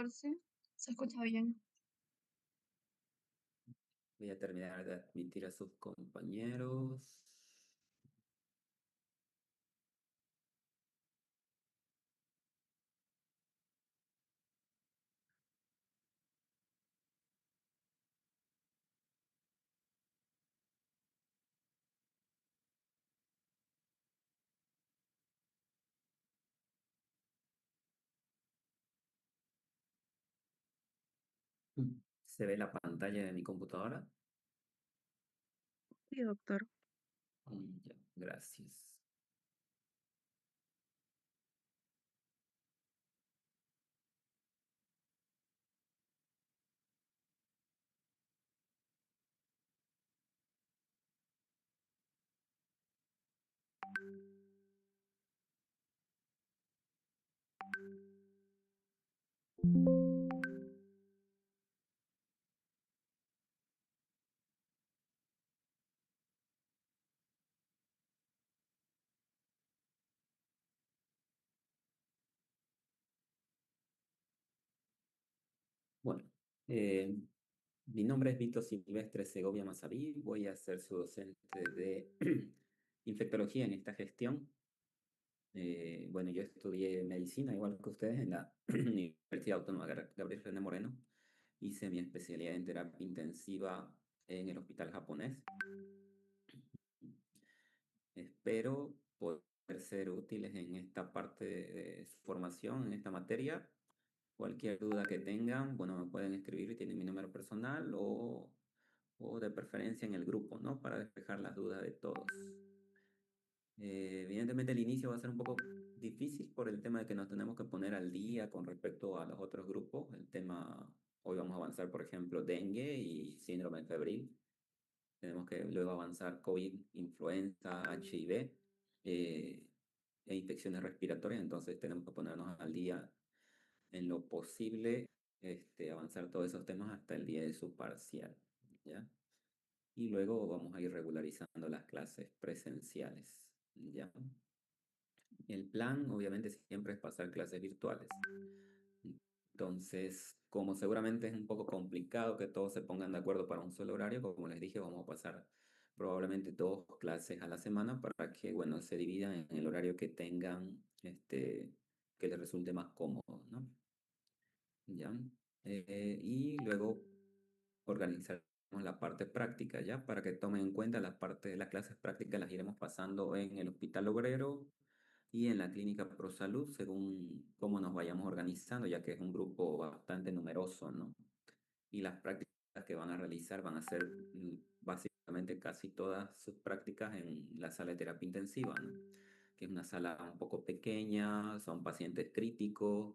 14. Se escucha bien. Voy a terminar de admitir a sus compañeros. ¿Se ve la pantalla de mi computadora? Sí, doctor. Ya, gracias. Bueno, eh, mi nombre es Víctor Silvestre Segovia Mazaví. Voy a ser su docente de infectología en esta gestión. Bueno, yo estudié medicina, igual que ustedes, en la Universidad Autónoma Gabriel René Moreno. Hice mi especialidad en terapia intensiva en el hospital japonés. Espero poder ser útiles en esta parte de su formación, en esta materia. Cualquier duda que tengan, bueno, me pueden escribir, tienen mi número personal o de preferencia en el grupo, ¿no? Para despejar las dudas de todos. Evidentemente el inicio va a ser un poco difícil por el tema de que nos tenemos que poner al día con respecto a los otros grupos. El tema, hoy vamos a avanzar, por ejemplo, dengue y síndrome febril. Tenemos que luego avanzar COVID, influenza, HIV e infecciones respiratorias. Entonces tenemos que ponernos al día en lo posible, avanzar todos esos temas hasta el día de su parcial, ¿ya? Y luego vamos a ir regularizando las clases presenciales, ¿ya? El plan, obviamente, siempre es pasar clases virtuales. Entonces, como seguramente es un poco complicado que todos se pongan de acuerdo para un solo horario, como les dije, vamos a pasar probablemente 2 clases a la semana para que, bueno, se dividan en el horario que tengan, que les resulte más cómodo, ¿no? ¿Ya? Y luego organizaremos la parte práctica, ¿ya? Para que tomen en cuenta la parte de las clases prácticas, las iremos pasando en el Hospital Obrero y en la Clínica ProSalud, según cómo nos vayamos organizando, ya que es un grupo bastante numeroso, ¿no? Y las prácticas que van a realizar van a ser básicamente casi todas sus prácticas en la sala de terapia intensiva, ¿no? Que es una sala un poco pequeña, son pacientes críticos.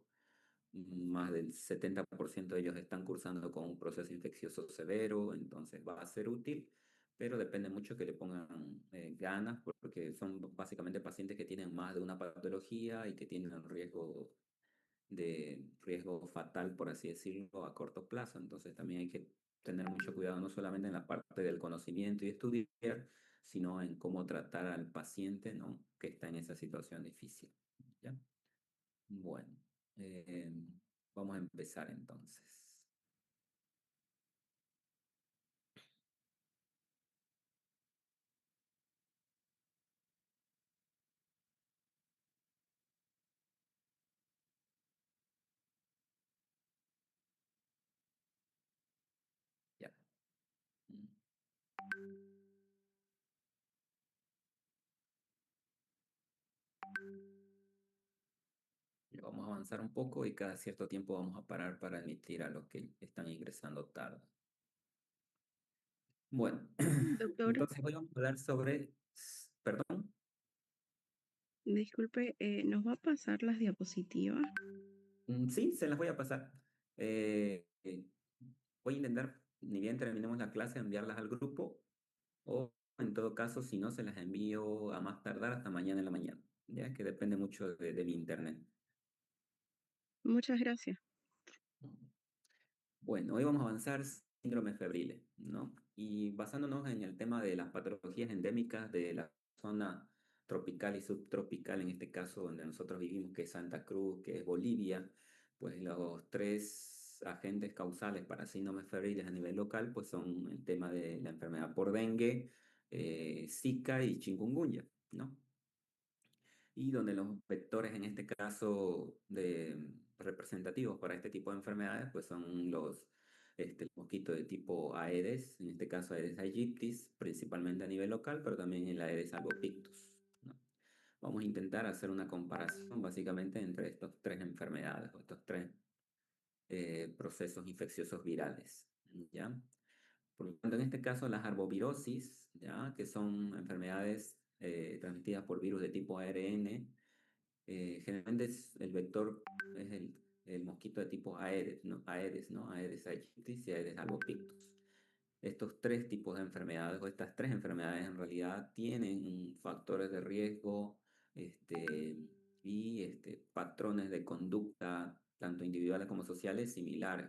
Más del 70% de ellos están cursando con un proceso infeccioso severo, entonces va a ser útil, pero depende mucho que le pongan ganas, porque son básicamente pacientes que tienen más de una patología y que tienen riesgo fatal, por así decirlo, a corto plazo. Entonces también hay que tener mucho cuidado, no solamente en la parte del conocimiento y estudiar, sino en cómo tratar al paciente, ¿no? Que está en esa situación difícil. ¿Ya? Bueno, eh, vamos a empezar entonces. Ya. Mm. Ya vamos a avanzar un poco y cada cierto tiempo vamos a parar para admitir a los que están ingresando tarde. Bueno, Doctor, entonces hoy vamos a hablar sobre, perdón, disculpe, ¿nos va a pasar las diapositivas? Sí, se las voy a pasar. Voy a intentar, ni bien terminemos la clase, enviarlas al grupo o en todo caso, si no, se las envío a más tardar hasta mañana en la mañana. Ya que depende mucho de mi internet. Muchas gracias. Bueno, hoy vamos a avanzar síndromes febriles, ¿no? Y basándonos en el tema de las patologías endémicas de la zona tropical y subtropical, en este caso donde nosotros vivimos, que es Santa Cruz, que es Bolivia, Pues los tres agentes causales para síndromes febriles a nivel local, pues son el tema de la enfermedad por dengue, Zika y chikungunya, ¿no? Y donde los vectores en este caso representativos para este tipo de enfermedades, pues son el mosquito de tipo Aedes, en este caso Aedes aegyptis, principalmente a nivel local, pero también el Aedes albopictus, ¿no? Vamos a intentar hacer una comparación básicamente entre estas tres enfermedades o estos tres procesos infecciosos virales, ¿ya? Por lo tanto, en este caso, las arbovirosis, ¿ya? Que son enfermedades transmitidas por virus de tipo ARN, generalmente el vector es el mosquito de tipo Aedes, ¿no? Aedes, ¿no? Aedes aegyptis y Aedes albopictus. Estos tres tipos de enfermedades o estas tres enfermedades en realidad tienen factores de riesgo y patrones de conducta, tanto individuales como sociales, similares,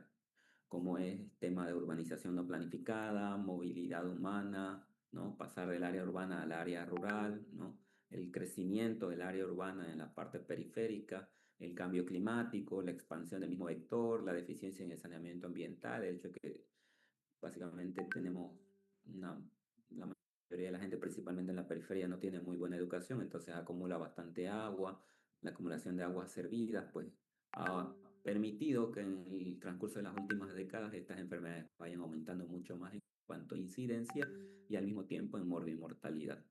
como es tema de urbanización no planificada, movilidad humana, ¿no? Pasar del área urbana al área rural, ¿no? El crecimiento del área urbana en la parte periférica, el cambio climático, la expansión del mismo vector, la deficiencia en el saneamiento ambiental, el hecho de que básicamente tenemos la mayoría de la gente, principalmente en la periferia, no tiene muy buena educación, entonces acumula bastante agua. La acumulación de aguas servidas, pues, ha permitido que en el transcurso de las últimas décadas estas enfermedades vayan aumentando mucho más en cuanto a incidencia y al mismo tiempo en mortalidad.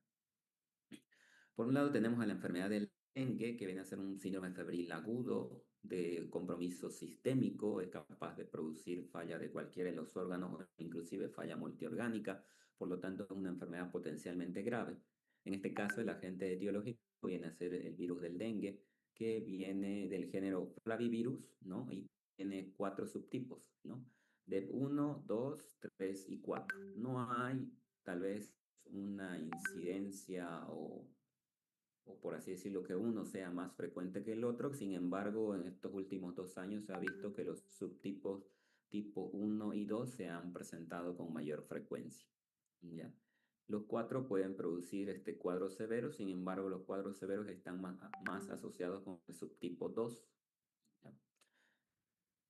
Por un lado tenemos a la enfermedad del dengue, que viene a ser un síndrome febril agudo de compromiso sistémico, es capaz de producir falla de cualquiera de los órganos, inclusive falla multiorgánica, por lo tanto es una enfermedad potencialmente grave. En este caso el agente etiológico viene a ser el virus del dengue, que viene del género Flavivirus, ¿no? Y tiene cuatro subtipos, ¿no? De uno, 2, 3 y 4. No hay tal vez una incidencia o por así decirlo, que uno sea más frecuente que el otro. Sin embargo, en estos últimos 2 años se ha visto que los subtipos tipo uno y 2 se han presentado con mayor frecuencia. ¿Ya? Los cuatro pueden producir cuadros severos, sin embargo, los cuadros severos están más asociados con el subtipo 2. ¿Ya?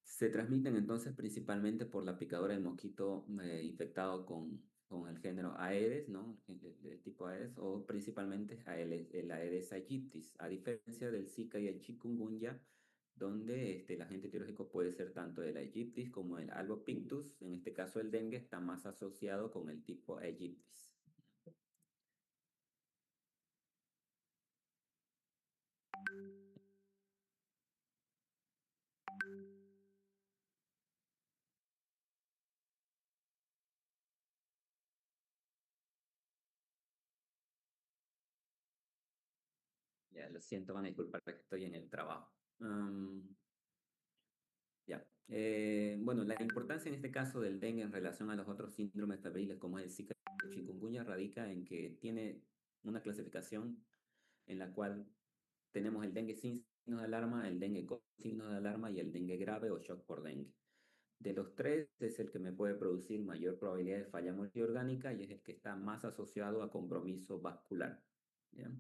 Se transmiten entonces principalmente por la picadura del mosquito infectado con el género Aedes, ¿no? El tipo Aedes, o principalmente el Aedes aegyptis, a diferencia del Zika y el chikungunya, donde el agente etiológico puede ser tanto el aegyptis como el albopictus. En este caso, el dengue está más asociado con el tipo aegyptis. Ya, lo siento, van a disculpar que estoy en el trabajo. Ya. Bueno, la importancia en este caso del dengue en relación a los otros síndromes febriles como es el Zika y el chikungunya radica en que tiene una clasificación en la cual tenemos el dengue sin signos de alarma, el dengue con signos de alarma y el dengue grave o shock por dengue. De los tres es el que me puede producir mayor probabilidad de falla multiorgánica y es el que está más asociado a compromiso vascular. ¿Ya?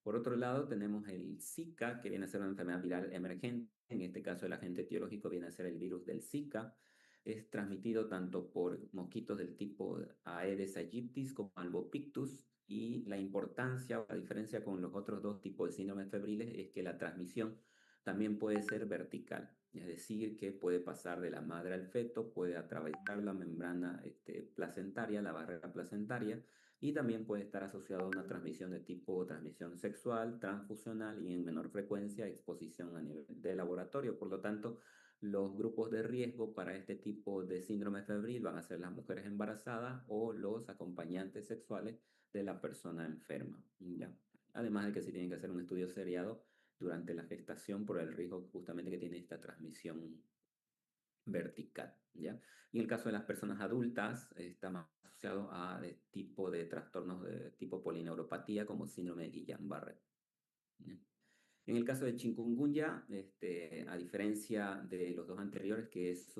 Por otro lado, tenemos el Zika, que viene a ser una enfermedad viral emergente. En este caso, el agente etiológico viene a ser el virus del Zika. Es transmitido tanto por mosquitos del tipo Aedes aegyptis como Albopictus. Y la importancia o la diferencia con los otros dos tipos de síndromes febriles es que la transmisión también puede ser vertical. Es decir, que puede pasar de la madre al feto, puede atravesar la membrana placentaria, la barrera placentaria y también puede estar asociado a una transmisión de tipo transmisión sexual, transfusional y en menor frecuencia exposición a nivel de laboratorio. Por lo tanto, los grupos de riesgo para este tipo de síndrome febril van a ser las mujeres embarazadas o los acompañantes sexuales de la persona enferma. ¿Ya? Además de que se tiene que hacer un estudio seriado durante la gestación por el riesgo justamente que tiene esta transmisión vertical, ¿ya? Y en el caso de las personas adultas, está más asociado a tipo de trastornos de tipo polineuropatía como síndrome de Guillain-Barré. ¿Ya? En el caso de chikungunya, a diferencia de los dos anteriores, que es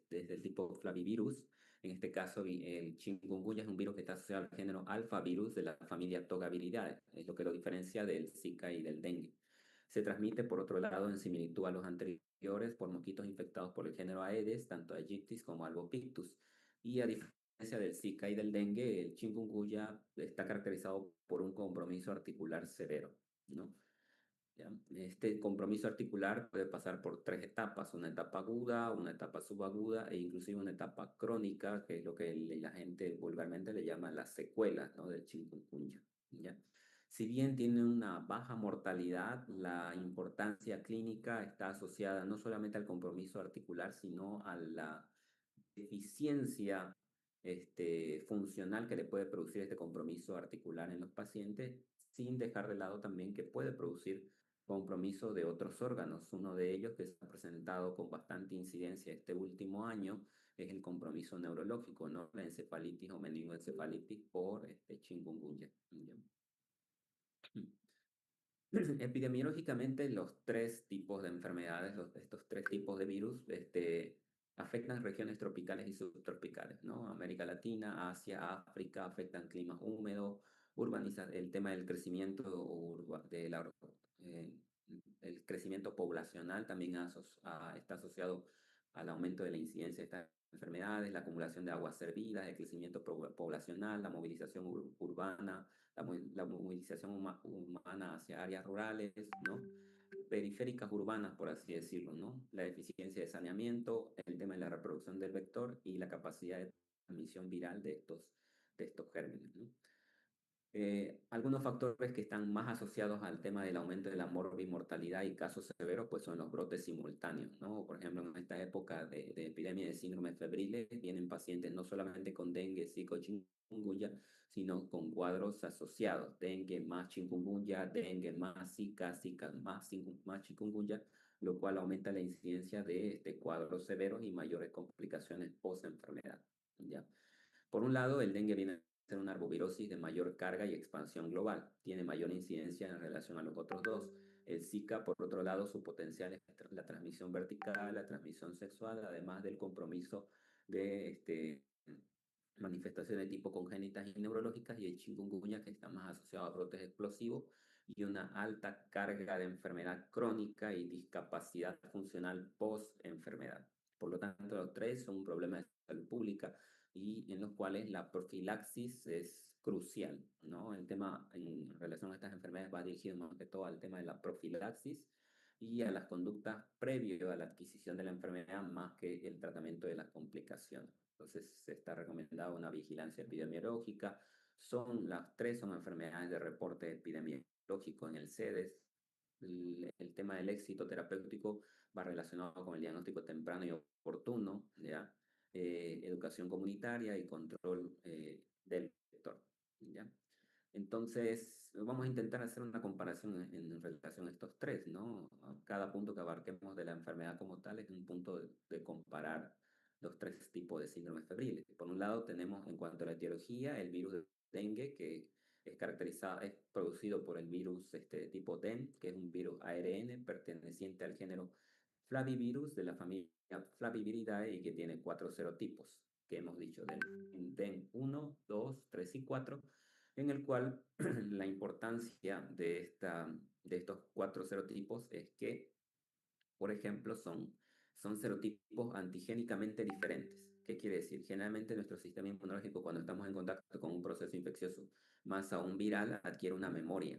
del tipo Flavivirus, en este caso el chikungunya es un virus que está asociado al género alfavirus de la familia Togaviridae, es lo que lo diferencia del Zika y del dengue. Se transmite, por otro lado, en similitud a los anteriores, anteriores por mosquitos infectados por el género Aedes, tanto Aegyptis como Albopictus. Y a diferencia del Zika y del dengue, el chikungunya está caracterizado por un compromiso articular severo, ¿no? ¿Ya? Este compromiso articular puede pasar por tres etapas: una etapa aguda, una etapa subaguda e inclusive una etapa crónica, que es lo que la gente vulgarmente le llama las secuelas, ¿no?, del chikungunya. ¿Ya? Si bien tiene una baja mortalidad, la importancia clínica está asociada no solamente al compromiso articular, sino a la deficiencia funcional que le puede producir este compromiso articular en los pacientes, sin dejar de lado también que puede producir compromiso de otros órganos. Uno de ellos que se ha presentado con bastante incidencia este último año es el compromiso neurológico, ¿no? La encefalitis o meningoencefalitis por chikungunya. ¿Ya? Epidemiológicamente, los tres tipos de enfermedades, estos tres tipos de virus, afectan regiones tropicales y subtropicales, ¿no? América Latina, Asia, África, afectan climas húmedos, el tema del crecimiento eh, el crecimiento poblacional también está asociado al aumento de la incidencia de estas enfermedades, la acumulación de aguas servidas, el crecimiento poblacional, la movilización urbana, la movilización humana hacia áreas rurales, ¿no? Periféricas urbanas, por así decirlo, ¿no? La deficiencia de saneamiento, el tema de la reproducción del vector y la capacidad de transmisión viral de estos gérmenes, ¿no? Algunos factores que están más asociados al tema del aumento de la morbimortalidad y casos severos, pues son los brotes simultáneos, ¿no? Por ejemplo, en esta época de epidemia de síndromes febriles, vienen pacientes no solamente con dengue, zika o chikungunya, sino con cuadros asociados: dengue más chikungunya, dengue más zika, zika más chikungunya, lo cual aumenta la incidencia de cuadros severos y mayores complicaciones post-enfermedad, ¿ya? Por un lado, el dengue viene a ser una arbovirosis de mayor carga y expansión global. Tiene mayor incidencia en relación a los otros dos. El Zika, por otro lado, su potencial es la transmisión vertical, la transmisión sexual, además del compromiso de manifestaciones de tipo congénitas y neurológicas, y el chikungunya, que está más asociado a brotes explosivos y una alta carga de enfermedad crónica y discapacidad funcional post-enfermedad. Por lo tanto, los tres son un problema de salud pública y en los cuales la profilaxis es crucial, ¿no? El tema en relación a estas enfermedades va dirigido más que todo al tema de la profilaxis y a las conductas previo a la adquisición de la enfermedad, más que el tratamiento de las complicaciones. Entonces, se está recomendada una vigilancia epidemiológica. Las tres son enfermedades de reporte epidemiológico en el CEDES. El tema del éxito terapéutico va relacionado con el diagnóstico temprano y oportuno, ¿ya? Educación comunitaria y control del vector, ¿ya? Entonces, vamos a intentar hacer una comparación en relación a estos tres, ¿no? Cada punto que abarquemos de la enfermedad como tal es un punto de comparar los tres tipos de síndromes febriles. Por un lado, tenemos, en cuanto a la etiología, el virus de dengue, que es producido por el virus tipo DEM, que es un virus ARN perteneciente al género Flavivirus de la familia Flaviviridae, y que tiene cuatro serotipos, que hemos dicho: DEN 1, 2, 3 y 4, en el cual la importancia de estos cuatro serotipos es que, por ejemplo, son serotipos antigénicamente diferentes. ¿Qué quiere decir? Generalmente nuestro sistema inmunológico, cuando estamos en contacto con un proceso infeccioso, más aún viral, adquiere una memoria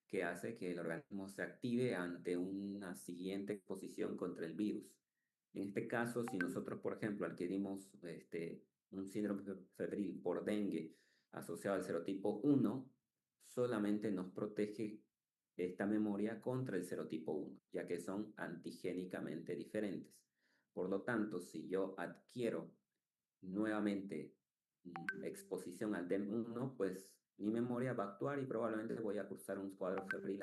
que hace que el organismo se active ante una siguiente exposición contra el virus. En este caso, si nosotros, por ejemplo, adquirimos un síndrome febril por dengue asociado al serotipo 1, solamente nos protege esta memoria contra el serotipo 1, ya que son antigénicamente diferentes. Por lo tanto, si yo adquiero nuevamente exposición al DEM1, pues mi memoria va a actuar y probablemente voy a cursar un cuadro febril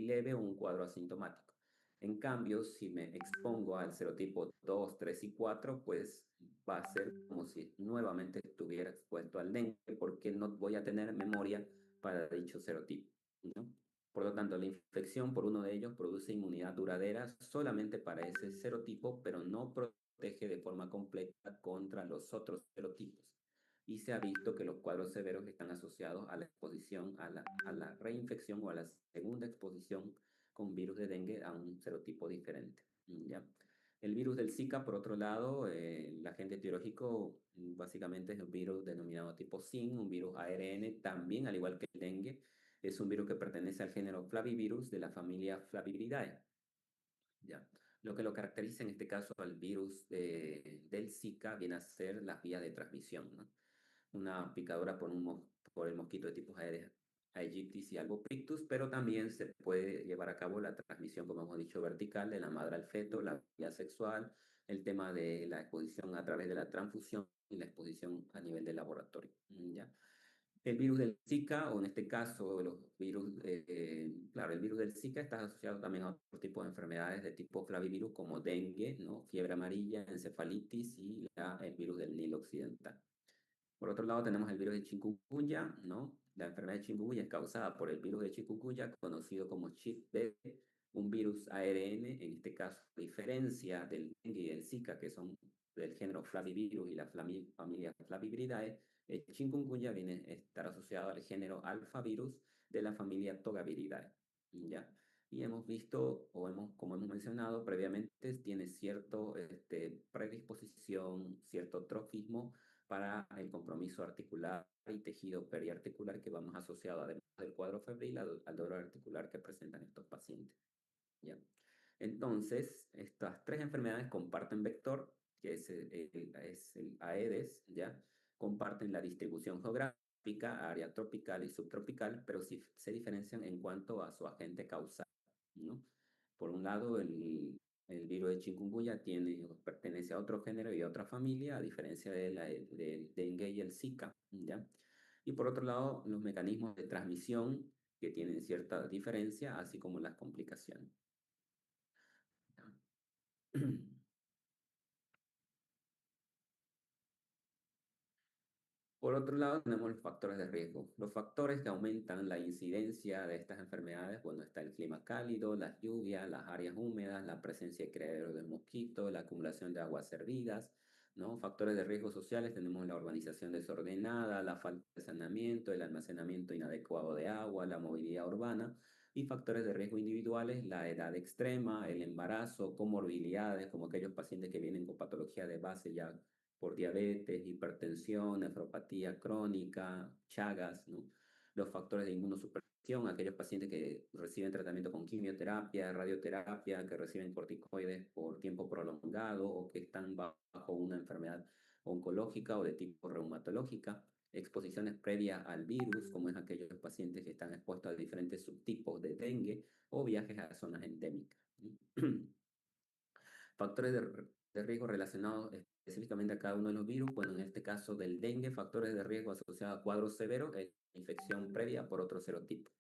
leve o un cuadro asintomático. En cambio, si me expongo al serotipo 2, 3 y 4, pues va a ser como si nuevamente estuviera expuesto al dengue, porque no voy a tener memoria para dicho serotipo, ¿no? Por lo tanto, la infección por uno de ellos produce inmunidad duradera solamente para ese serotipo, pero no protege de forma completa contra los otros serotipos. Y se ha visto que los cuadros severos están asociados a la exposición, a la reinfección o a la segunda exposición con virus de dengue a un serotipo diferente. ¿Ya? El virus del Zika, por otro lado, el agente etiológico básicamente es un virus denominado tipo SIN, un virus ARN, también al igual que el dengue, es un virus que pertenece al género Flavivirus de la familia Flaviviridae. ¿Ya? Lo que lo caracteriza en este caso al virus del Zika viene a ser las vías de transmisión, ¿no? Una picadura por el mosquito de tipo Aegyptis y albopictus, pero también se puede llevar a cabo la transmisión, como hemos dicho, vertical de la madre al feto, la vía sexual, el tema de la exposición a través de la transfusión y la exposición a nivel de laboratorio. ¿Ya? El virus del Zika, o en este caso los virus, claro, el virus del Zika está asociado también a otros tipos de enfermedades de tipo flavivirus como dengue, ¿no? Fiebre amarilla, encefalitis y el virus del Nilo occidental. Por otro lado, tenemos el virus de chikungunya, ¿no? La enfermedad de chikungunya es causada por el virus de chikungunya, conocido como CHIP-B, un virus ARN, en este caso, a diferencia del dengue y del Zika, que son del género Flavivirus y la familia Flaviviridae, el chikungunya viene a estar asociado al género alfavirus de la familia Togaviridae, ¿ya? Y hemos visto, como hemos mencionado previamente, tiene cierto predisposición, cierto trofismo para el compromiso articular y tejido periarticular que vamos asociado, además del cuadro febril, al dolor articular que presentan estos pacientes. ¿Ya? Entonces, estas tres enfermedades comparten vector, que es el Aedes, ¿ya? Comparten la distribución geográfica, área tropical y subtropical, pero sí se diferencian en cuanto a su agente causal, ¿no? Por un lado, el virus de chikungunya pertenece a otro género y a otra familia, a diferencia del dengue y el Zika, ¿ya? Y por otro lado, los mecanismos de transmisión que tienen cierta diferencia, así como las complicaciones. Por otro lado, tenemos los factores de riesgo. Los factores que aumentan la incidencia de estas enfermedades, bueno, está el clima cálido, las lluvias, las áreas húmedas, la presencia de criaderos de mosquitos, la acumulación de aguas servidas, ¿no? Factores de riesgo sociales, tenemos la urbanización desordenada, la falta de saneamiento, el almacenamiento inadecuado de agua, la movilidad urbana. Y factores de riesgo individuales, la edad extrema, el embarazo, comorbilidades, como aquellos pacientes que vienen con patología de base ya por diabetes, hipertensión, nefropatía crónica, Chagas, ¿no? Los factores de inmunosupresión, aquellos pacientes que reciben tratamiento con quimioterapia, radioterapia, que reciben corticoides por tiempo prolongado o que están bajo una enfermedad oncológica o de tipo reumatológica. Exposiciones previas al virus, como es aquellos pacientes que están expuestos a diferentes subtipos de dengue o viajes a zonas endémicas. Factores de riesgo relacionados específicamente a cada uno de los virus. Bueno, en este caso del dengue, factores de riesgo asociados a cuadros severos, infección previa por otro serotipo.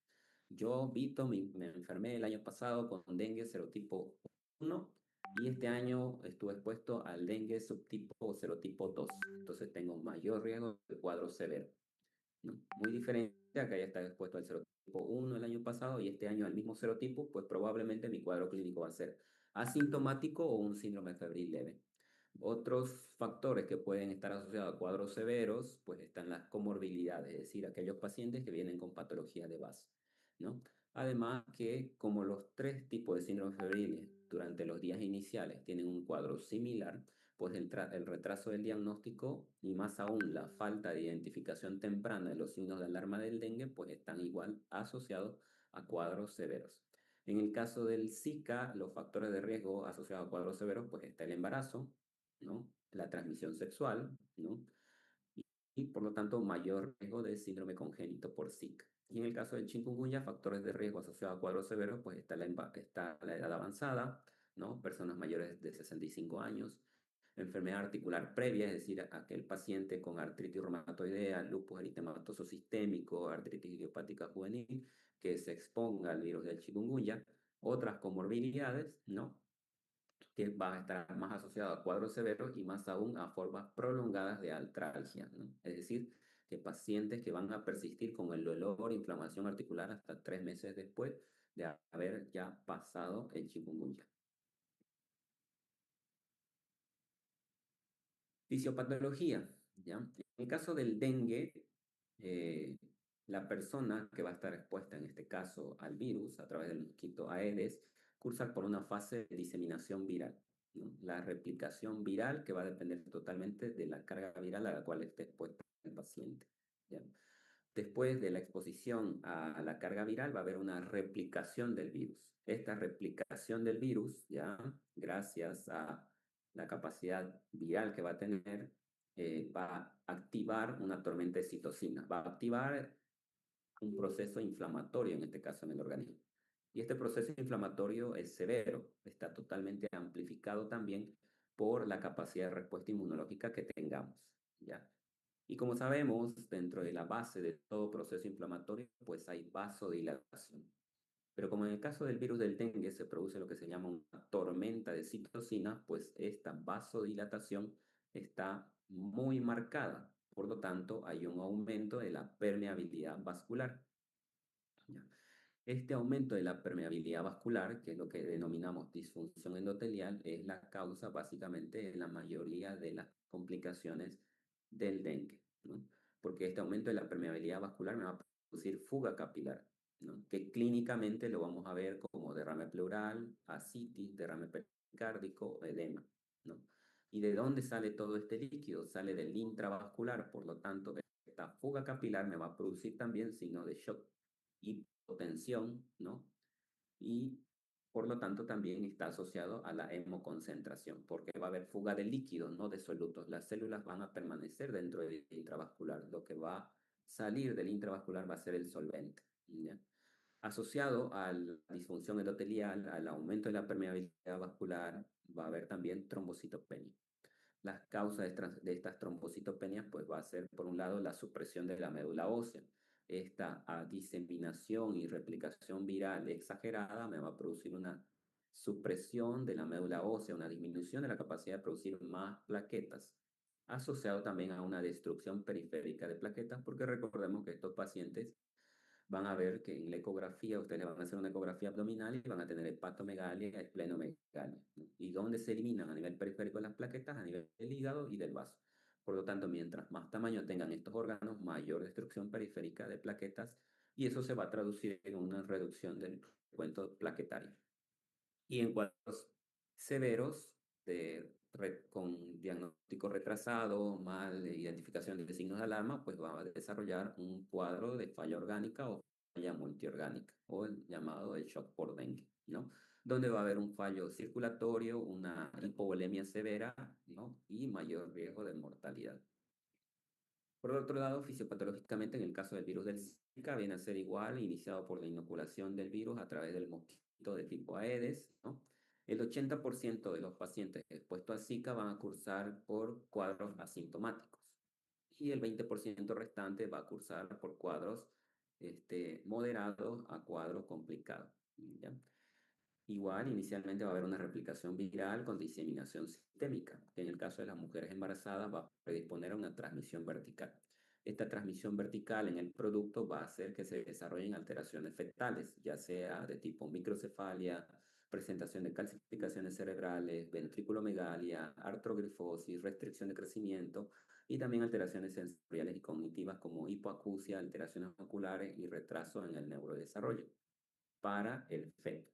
Yo, Vito, me enfermé el año pasado con dengue serotipo 1 y este año estuve expuesto al dengue subtipo o serotipo 2. Entonces tengo mayor riesgo de cuadro severo, ¿no? Muy diferente a que haya estado expuesto al serotipo 1 el año pasado y este año al mismo serotipo, pues probablemente mi cuadro clínico va a ser asintomático o un síndrome febril leve. Otros factores que pueden estar asociados a cuadros severos, pues están las comorbilidades, es decir, aquellos pacientes que vienen con patología de base, ¿no? Además que como los tres tipos de síndrome febriles durante los días iniciales tienen un cuadro similar, pues el retraso del diagnóstico y más aún la falta de identificación temprana de los signos de alarma del dengue, pues están igual asociados a cuadros severos. En el caso del Zika, los factores de riesgo asociados a cuadros severos, pues está el embarazo, ¿no? La transmisión sexual, ¿no? Y por lo tanto mayor riesgo de síndrome congénito por Zika. Y en el caso del chikungunya, factores de riesgo asociados a cuadros severos, pues está la edad avanzada, ¿no? Personas mayores de 65 años, enfermedad articular previa, es decir, aquel paciente con artritis reumatoidea, lupus eritematoso sistémico, artritis idiopática juvenil, que se exponga al virus del chikungunya, otras comorbilidades, ¿no? Que va a estar más asociado a cuadros severos y más aún a formas prolongadas de artralgia, ¿no? Es decir, que pacientes que van a persistir con el dolor e inflamación articular hasta 3 meses después de haber ya pasado el chikungunya. Fisiopatología, ¿ya? En el caso del dengue, La persona que va a estar expuesta en este caso al virus a través del mosquito Aedes cursa por una fase de diseminación viral, ¿no? La replicación viral que va a depender totalmente de la carga viral a la cual esté expuesto el paciente. ¿Ya? Después de la exposición a la carga viral va a haber una replicación del virus. Esta replicación del virus, ya, gracias a la capacidad viral que va a tener, va a activar una tormenta de citocinas, va a activar un proceso inflamatorio, en este caso en el organismo. Y este proceso inflamatorio es severo, está totalmente amplificado también por la capacidad de respuesta inmunológica que tengamos, ¿ya? Y como sabemos, dentro de la base de todo proceso inflamatorio, pues hay vasodilatación. Pero como en el caso del virus del dengue se produce lo que se llama una tormenta de citocinas, pues esta vasodilatación está muy marcada. Por lo tanto, hay un aumento de la permeabilidad vascular. ¿Ya? Este aumento de la permeabilidad vascular, que es lo que denominamos disfunción endotelial, es la causa básicamente de la mayoría de las complicaciones del dengue, ¿no? Porque este aumento de la permeabilidad vascular me va a producir fuga capilar, ¿no? Que clínicamente lo vamos a ver como derrame pleural, ascitis, derrame pericárdico, edema, ¿no? ¿Y de dónde sale todo este líquido? Sale del intravascular, por lo tanto, esta fuga capilar me va a producir también signos de shock, hipotensión, ¿no? Y por lo tanto también está asociado a la hemoconcentración, porque va a haber fuga de líquidos, no de solutos. Las células van a permanecer dentro del intravascular. Lo que va a salir del intravascular va a ser el solvente, ¿ya? Asociado a la disfunción endotelial, al aumento de la permeabilidad vascular, va a haber también trombocitopenia. Las causas de estas trombocitopenias pues va a ser, por un lado, la supresión de la médula ósea. Esta diseminación y replicación viral exagerada me va a producir una supresión de la médula ósea, una disminución de la capacidad de producir más plaquetas, asociado también a una destrucción periférica de plaquetas, porque recordemos que estos pacientes van a ver que en la ecografía, ustedes le van a hacer una ecografía abdominal y van a tener hepatomegalia, esplenomegalia, ¿no? Y dónde se eliminan a nivel periférico las plaquetas, a nivel del hígado y del vaso. Por lo tanto, mientras más tamaño tengan estos órganos, mayor destrucción periférica de plaquetas y eso se va a traducir en una reducción del cuento plaquetario. Y en cuadros severos con diagnóstico retrasado, mal identificación de signos de alarma, pues va a desarrollar un cuadro de falla orgánica o falla multiorgánica, o el llamado el shock por dengue, ¿no? Donde va a haber un fallo circulatorio, una hipovolemia severa, ¿no? Y mayor riesgo de mortalidad. Por otro lado, fisiopatológicamente, en el caso del virus del Zika, viene a ser igual, iniciado por la inoculación del virus a través del mosquito de tipo Aedes, ¿no? El 80% de los pacientes expuestos a Zika van a cursar por cuadros asintomáticos y el 20% restante va a cursar por cuadros moderados a cuadros complicados, ¿ya? Igual, inicialmente va a haber una replicación viral con diseminación sistémica, que en el caso de las mujeres embarazadas va a predisponer a una transmisión vertical. Esta transmisión vertical en el producto va a hacer que se desarrollen alteraciones fetales, ya sea de tipo microcefalia, presentación de calcificaciones cerebrales, ventriculomegalia, artrogrifosis, restricción de crecimiento y también alteraciones sensoriales y cognitivas como hipoacusia, alteraciones oculares y retraso en el neurodesarrollo para el feto.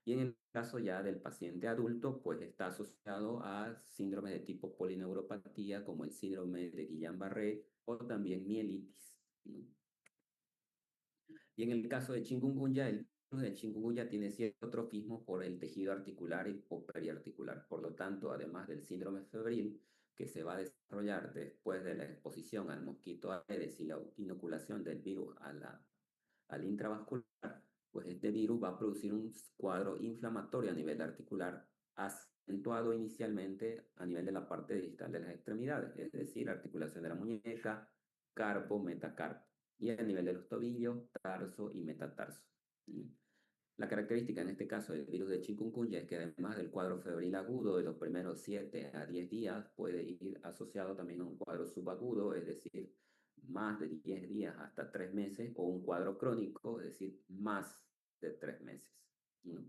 Y en el caso ya del paciente adulto, pues está asociado a síndromes de tipo polineuropatía, como el síndrome de Guillain-Barré o también mielitis, ¿no? Y en el caso de chikungunya, el virus del chikungunya tiene cierto trofismo por el tejido articular o periarticular. Por lo tanto, además del síndrome febril, que se va a desarrollar después de la exposición al mosquito Aedes y la inoculación del virus al intravascular, pues este virus va a producir un cuadro inflamatorio a nivel articular, acentuado inicialmente a nivel de la parte distal de las extremidades, es decir, articulación de la muñeca, carpo, metacarpo, y a nivel de los tobillos, tarso y metatarso. ¿Sí? La característica en este caso del virus de chikungunya es que además del cuadro febril agudo de los primeros 7 a 10 días, puede ir asociado también a un cuadro subagudo, es decir, más de 10 días hasta 3 meses, o un cuadro crónico, es decir, más de 3 meses, ¿no?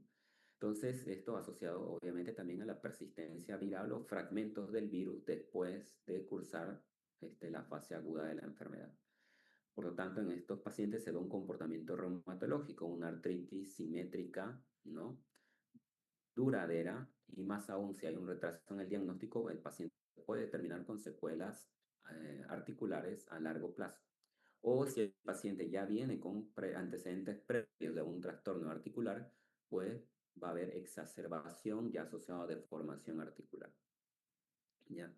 Entonces, esto asociado obviamente también a la persistencia viral o fragmentos del virus después de cursar la fase aguda de la enfermedad. Por lo tanto, en estos pacientes se ve un comportamiento reumatológico, una artritis simétrica, ¿no? Duradera, y más aún si hay un retraso en el diagnóstico, el paciente puede terminar con secuelas articulares a largo plazo. O si el paciente ya viene con antecedentes previos de un trastorno articular, pues va a haber exacerbación ya asociada a deformación articular. ¿Ya?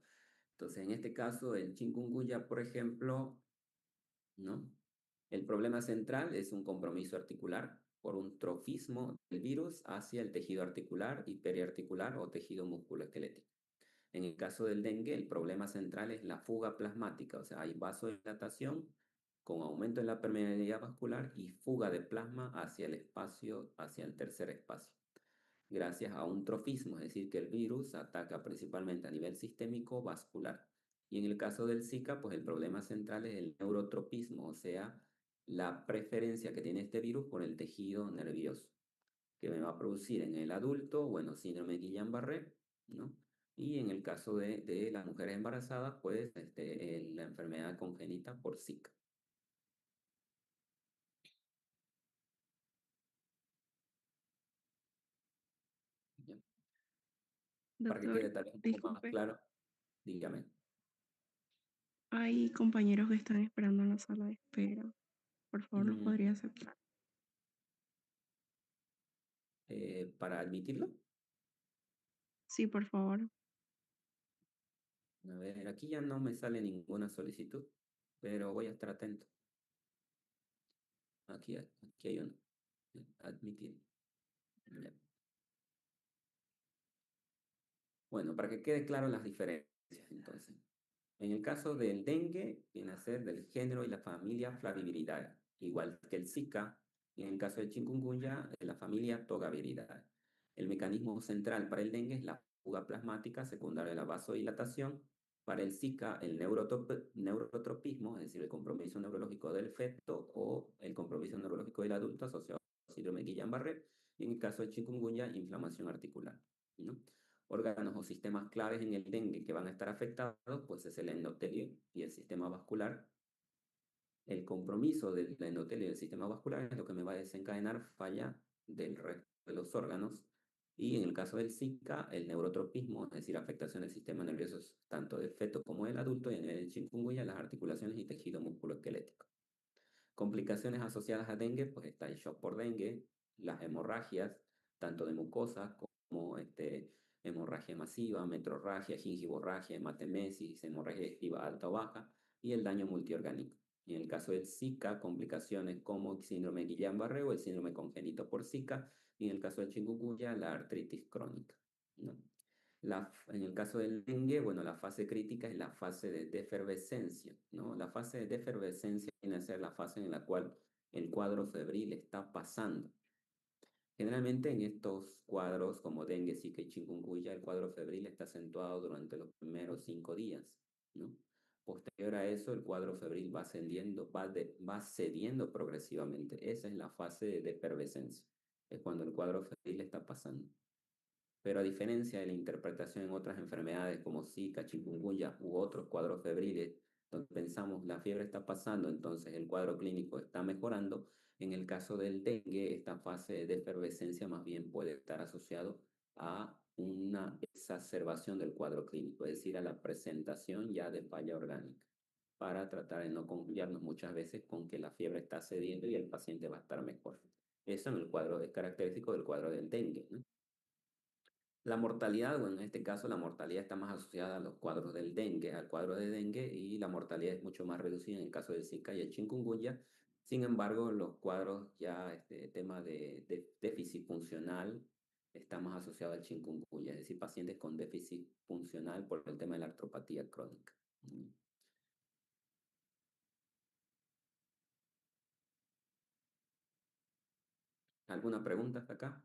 Entonces, en este caso, el chikungunya, por ejemplo, ¿no? El problema central es un compromiso articular por un trofismo del virus hacia el tejido articular y periarticular o tejido musculoesquelético. En el caso del dengue, el problema central es la fuga plasmática, o sea, hay vasodilatación con aumento en la permeabilidad vascular y fuga de plasma hacia el espacio, hacia el tercer espacio, gracias a un trofismo, es decir, que el virus ataca principalmente a nivel sistémico vascular. Y en el caso del Zika, pues el problema central es el neurotropismo, o sea, la preferencia que tiene este virus por el tejido nervioso, que me va a producir en el adulto, bueno, síndrome de Guillain-Barré, ¿no? Y en el caso de las mujeres embarazadas, pues la enfermedad congénita por Zika. ¿Ya? Para que Doctor, quede tal vez un poco más disculpe, claro, dígame. hay compañeros que están esperando en la sala de espera. Por favor, los Mm, podría aceptar. para admitirlo. Sí, por favor. A ver, aquí ya no me sale ninguna solicitud, pero voy a estar atento. Aquí hay uno. Admitir. Ya. Bueno, para que quede claro las diferencias, entonces. En el caso del dengue, viene a ser del género y la familia Flaviviridae, igual que el Zika, y en el caso del chikungunya, de la familia Togaviridae. El mecanismo central para el dengue es la fuga plasmática secundaria a la vasodilatación. Para el Zika, el neurotropismo, es decir, el compromiso neurológico del feto o el compromiso neurológico del adulto asociado al síndrome de Guillain-Barré. Y en el caso del chikungunya, inflamación articular, ¿no? Órganos o sistemas claves en el dengue que van a estar afectados, pues es el endotelio y el sistema vascular. El compromiso del endotelio y del sistema vascular es lo que me va a desencadenar falla del resto de los órganos. Y en el caso del Zika, el neurotropismo, es decir, afectación del sistema nervioso tanto del feto como del adulto, y en el chikungunya, las articulaciones y tejido musculoesquelético. Complicaciones asociadas a dengue, pues está el shock por dengue, las hemorragias, tanto de mucosas como hemorragia masiva, metrorragia, gingivorragia, hematemesis, hemorragia digestiva alta o baja, y el daño multiorgánico. Y en el caso del Zika, complicaciones como síndrome de Guillain-Barré o el síndrome congénito por Zika, y en el caso del chikungunya, la artritis crónica, ¿no? En el caso del dengue, bueno, la fase crítica es la fase de defervescencia, ¿no? La fase de defervescencia viene a ser la fase en la cual el cuadro febril está pasando. Generalmente en estos cuadros, como dengue, zika y chikungunya, el cuadro febril está acentuado durante los primeros 5 días, ¿no? Posterior a eso, el cuadro febril va ascendiendo, va cediendo progresivamente. Esa es la fase de defervescencia, es cuando el cuadro febril está pasando. Pero a diferencia de la interpretación en otras enfermedades como Zika, chikungunya u otros cuadros febriles, donde pensamos la fiebre está pasando, entonces el cuadro clínico está mejorando, en el caso del dengue, esta fase de efervescencia más bien puede estar asociado a una exacerbación del cuadro clínico, es decir, a la presentación ya de falla orgánica, para tratar de no confiarnos muchas veces con que la fiebre está cediendo y el paciente va a estar mejor. Eso en el cuadro es característico del cuadro del dengue, ¿no? La mortalidad, bueno, en este caso la mortalidad está más asociada a los cuadros del dengue, al cuadro de dengue, y la mortalidad es mucho más reducida en el caso del Zika y el chikungunya. Sin embargo, los cuadros ya, tema de déficit funcional, está más asociado al chikungunya, es decir, pacientes con déficit funcional por el tema de la artropatía crónica. ¿Alguna pregunta hasta acá?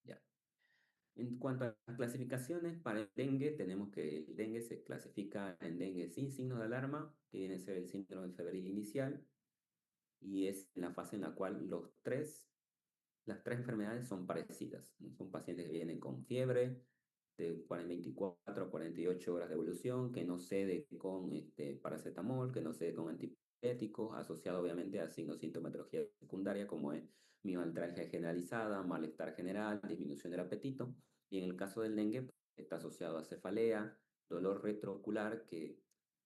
Ya. En cuanto a las clasificaciones, para el dengue tenemos que el dengue se clasifica en dengue sin signos de alarma, que viene a ser el síndrome febril inicial, y es la fase en la cual los tres Las tres enfermedades son parecidas, ¿no? Son pacientes que vienen con fiebre de 24 a 48 horas de evolución, que no cede con paracetamol, que no cede con antipiréticos, asociado obviamente a signos de sintomatología secundaria como es mialgia generalizada, malestar general, disminución del apetito. Y en el caso del dengue, pues, está asociado a cefalea, dolor retroocular, que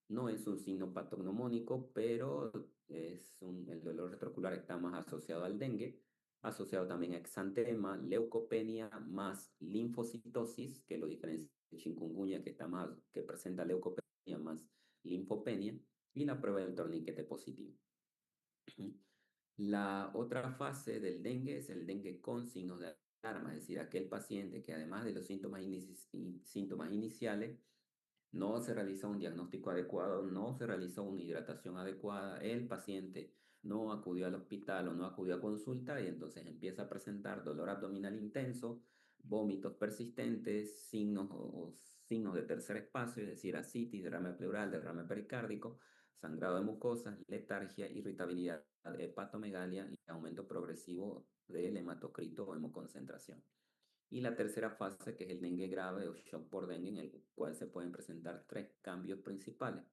no es un signo patognomónico, pero el dolor retroocular está más asociado al dengue, asociado también a exantema, leucopenia más linfocitosis, que lo diferencia de chikungunya, que presenta leucopenia más linfopenia, y la prueba del torniquete positivo. La otra fase del dengue es el dengue con signos de alarma, es decir, aquel paciente que además de los síntomas iniciales, no se realiza un diagnóstico adecuado, no se realizó una hidratación adecuada, el paciente no acudió al hospital o no acudió a consulta y entonces empieza a presentar dolor abdominal intenso, vómitos persistentes, o signos de tercer espacio, es decir, ascitis, derrame pleural, derrame pericárdico, sangrado de mucosas, letargia, irritabilidad, hepatomegalia y aumento progresivo del hematocrito o hemoconcentración. Y la tercera fase, que es el dengue grave o shock por dengue, en el cual se pueden presentar tres cambios principales.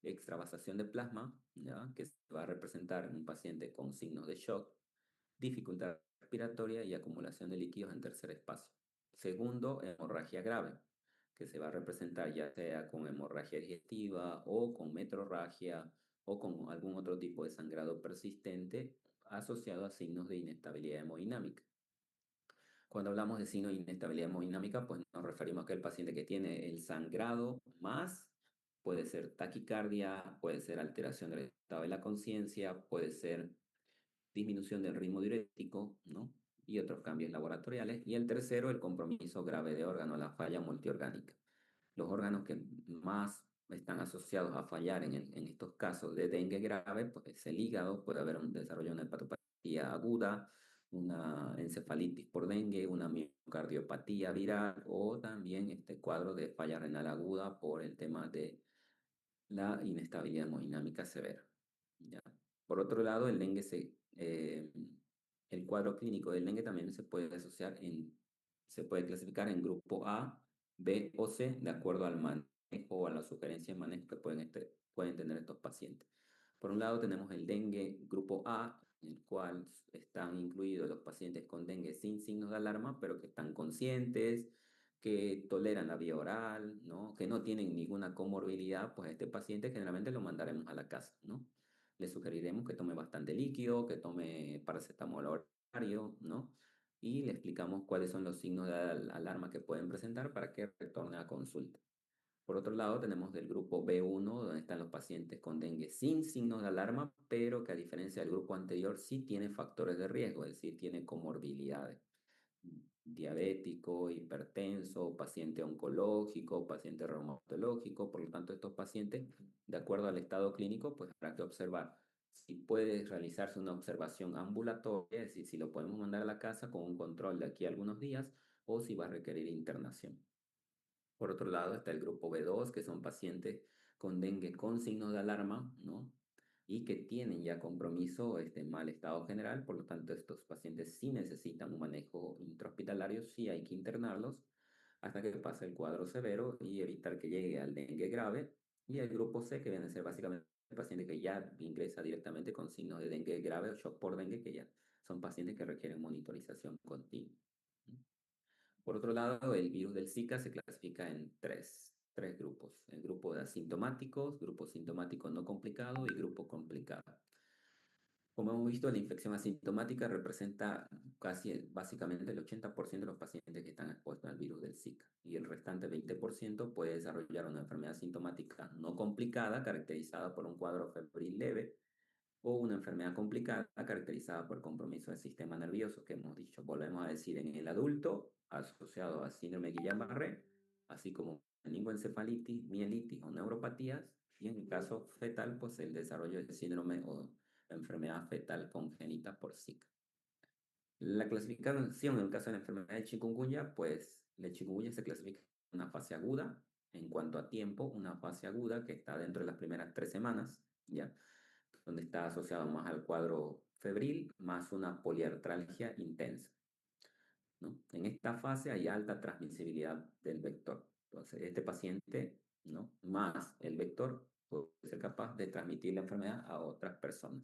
Extravasación de plasma, ¿ya? Que se va a representar en un paciente con signos de shock, dificultad respiratoria y acumulación de líquidos en tercer espacio. Segundo, hemorragia grave, que se va a representar ya sea con hemorragia digestiva o con metrorragia o con algún otro tipo de sangrado persistente asociado a signos de inestabilidad hemodinámica. Cuando hablamos de signos de inestabilidad hemodinámica, pues nos referimos a aquel paciente que tiene el sangrado más, puede ser taquicardia, puede ser alteración del estado de la conciencia, puede ser disminución del ritmo diurético, ¿no? Y otros cambios laboratoriales. Y el tercero, el compromiso grave de órgano, la falla multiorgánica. Los órganos que más están asociados a fallar en estos casos de dengue grave, pues es el hígado, puede haber un desarrollo de una hepatopatía aguda, una encefalitis por dengue, una miocardiopatía viral o también este cuadro de falla renal aguda por el tema de la inestabilidad hemodinámica severa. ¿Ya? Por otro lado, el cuadro clínico del dengue también se puede clasificar en grupo A, B o C, de acuerdo al manejo o a la sugerencia de manejo que pueden tener estos pacientes. Por un lado, tenemos el dengue grupo A, en el cual están incluidos los pacientes con dengue sin signos de alarma, pero que están conscientes, que toleran la vía oral, ¿no? Que no tienen ninguna comorbilidad, pues a este paciente generalmente lo mandaremos a la casa, ¿no? Le sugeriremos que tome bastante líquido, que tome paracetamol horario, ¿no? Y le explicamos cuáles son los signos de alarma que pueden presentar para que retorne a consulta. Por otro lado, tenemos del grupo B1, donde están los pacientes con dengue sin signos de alarma, pero que a diferencia del grupo anterior sí tiene factores de riesgo, es decir, tiene comorbilidades: diabético, hipertenso, paciente oncológico, paciente reumatológico. Por lo tanto, estos pacientes, de acuerdo al estado clínico, pues habrá que observar si puede realizarse una observación ambulatoria, es decir, si lo podemos mandar a la casa con un control de aquí a algunos días o si va a requerir internación. Por otro lado, está el grupo B2, que son pacientes con dengue con signos de alarma, ¿no? Y que tienen ya compromiso, mal estado general. Por lo tanto, estos pacientes sí necesitan un manejo intrahospitalario, sí hay que internarlos hasta que pase el cuadro severo y evitar que llegue al dengue grave. Y el grupo C, que viene a ser básicamente el paciente que ya ingresa directamente con signos de dengue grave o shock por dengue, que ya son pacientes que requieren monitorización continua. Por otro lado, el virus del Zika se clasifica en tres grupos: el grupo de asintomáticos, grupo sintomático no complicado y grupo complicado. Como hemos visto, la infección asintomática representa casi básicamente el 80% de los pacientes que están expuestos al virus del Zika, y el restante 20% puede desarrollar una enfermedad sintomática no complicada caracterizada por un cuadro febril leve o una enfermedad complicada caracterizada por compromiso del sistema nervioso, que hemos dicho, volvemos a decir, en el adulto asociado a síndrome Guillain-Barré, así como meningoencefalitis, mielitis o neuropatías, y en el caso fetal, pues el desarrollo del síndrome o enfermedad fetal congénita por Zika. La clasificación en el caso de la enfermedad de chikungunya, pues la chikungunya se clasifica en una fase aguda, en cuanto a tiempo, una fase aguda que está dentro de las primeras 3 semanas, ¿ya? donde está asociado más al cuadro febril, más una poliartralgia intensa, ¿no? En esta fase hay alta transmisibilidad del vector. Entonces, este paciente, ¿no? Más el vector puede ser capaz de transmitir la enfermedad a otras personas.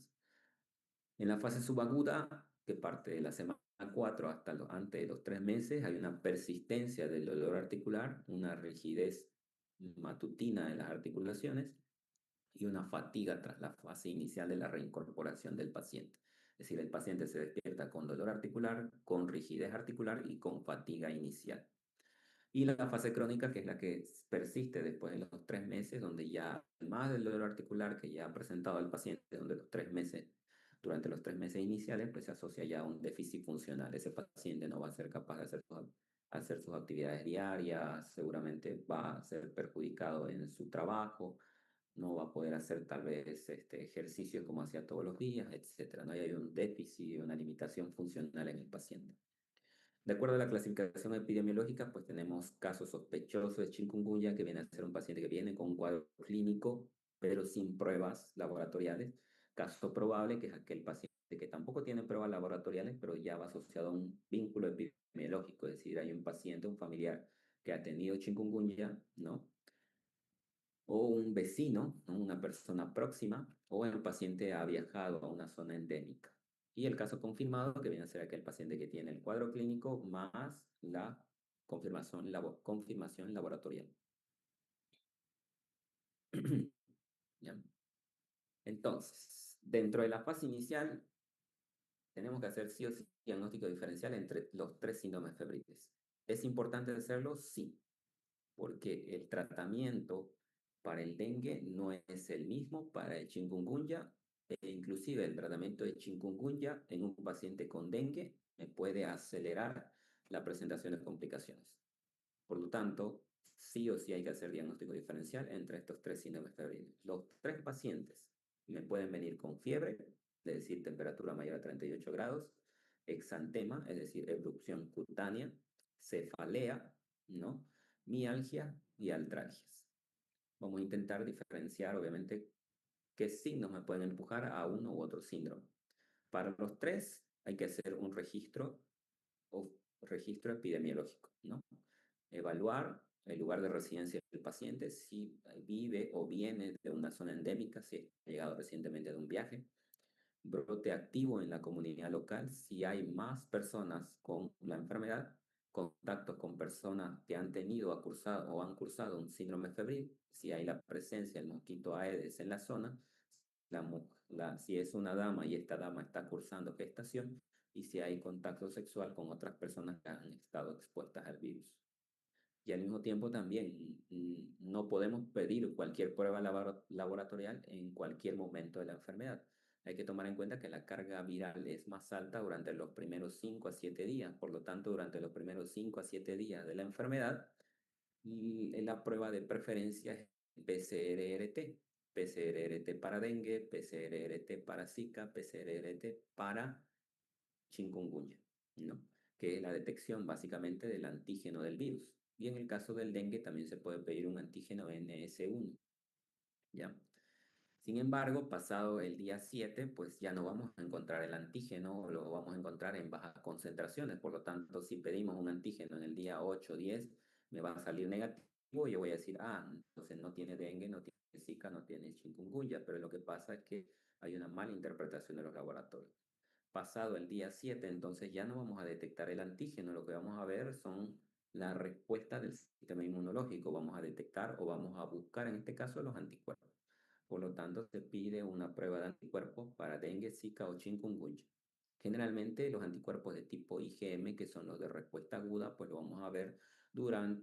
En la fase subaguda, que parte de la semana 4 hasta antes de los 3 meses, hay una persistencia del dolor articular, una rigidez matutina de las articulaciones y una fatiga tras la fase inicial de la reincorporación del paciente. Es decir, el paciente se despierta con dolor articular, con rigidez articular y con fatiga inicial. Y la fase crónica, que es la que persiste después de los 3 meses, donde ya, más del dolor articular que ya ha presentado el paciente, donde los 3 meses, durante los 3 meses iniciales, pues se asocia ya a un déficit funcional. Ese paciente no va a ser capaz de hacer sus actividades diarias, seguramente va a ser perjudicado en su trabajo, no va a poder hacer tal vez ejercicios como hacía todos los días, etcétera, ¿no? Y hay un déficit, una limitación funcional en el paciente. De acuerdo a la clasificación epidemiológica, pues tenemos casos sospechosos de chikungunya, que viene a ser un paciente que viene con un cuadro clínico, pero sin pruebas laboratoriales. Caso probable, que es aquel paciente que tampoco tiene pruebas laboratoriales, pero ya va asociado a un vínculo epidemiológico, es decir, hay un paciente, un familiar que ha tenido chikungunya, ¿no? O un vecino, ¿no? Una persona próxima, o el paciente ha viajado a una zona endémica. Y el caso confirmado, que viene a ser aquel paciente que tiene el cuadro clínico más la confirmación laboratorial. ¿Ya? Entonces, dentro de la fase inicial, tenemos que hacer sí o sí diagnóstico diferencial entre los tres síndromes febriles. ¿Es importante hacerlo? Sí, porque el tratamiento para el dengue no es el mismo para el chikungunya, e inclusive el tratamiento de chikungunya en un paciente con dengue me puede acelerar la presentación de complicaciones. Por lo tanto, sí o sí hay que hacer diagnóstico diferencial entre estos tres síndromes febriles. Los tres pacientes me pueden venir con fiebre, es decir, temperatura mayor a 38 grados, exantema, es decir, erupción cutánea, cefalea, ¿no? Mialgia y artralgias. Vamos a intentar diferenciar, obviamente, qué signos me pueden empujar a uno u otro síndrome. Para los tres hay que hacer un registro epidemiológico, ¿no? Evaluar el lugar de residencia del paciente, si vive o viene de una zona endémica, si ha llegado recientemente de un viaje, brote activo en la comunidad local, si hay más personas con la enfermedad, contactos con personas que han tenido o han cursado un síndrome febril, si hay la presencia del mosquito Aedes en la zona, si es una dama y esta dama está cursando gestación, y si hay contacto sexual con otras personas que han estado expuestas al virus. Y al mismo tiempo también no podemos pedir cualquier prueba laboratorial en cualquier momento de la enfermedad. Hay que tomar en cuenta que la carga viral es más alta durante los primeros 5 a 7 días. Por lo tanto, durante los primeros 5 a 7 días de la enfermedad, la prueba de preferencia es PCR-RT. PCR-RT para dengue, PCR-RT para Zika, PCR-RT para chikungunya, ¿no? Que es la detección básicamente del antígeno del virus. Y en el caso del dengue también se puede pedir un antígeno NS1, ¿ya? Sin embargo, pasado el día 7, pues ya no vamos a encontrar el antígeno, o lo vamos a encontrar en bajas concentraciones. Por lo tanto, si pedimos un antígeno en el día 8 o 10, me va a salir negativo y yo voy a decir, ah, entonces no tiene dengue, no tiene Zika, no tiene chikungunya, pero lo que pasa es que hay una mala interpretación de los laboratorios. Pasado el día 7, entonces ya no vamos a detectar el antígeno, lo que vamos a ver son la respuesta del sistema inmunológico. Vamos a detectar o vamos a buscar en este caso los anticuerpos. Por lo tanto, se pide una prueba de anticuerpos para dengue, Zika o chikungunya. Generalmente los anticuerpos de tipo IgM, que son los de respuesta aguda, pues lo vamos a ver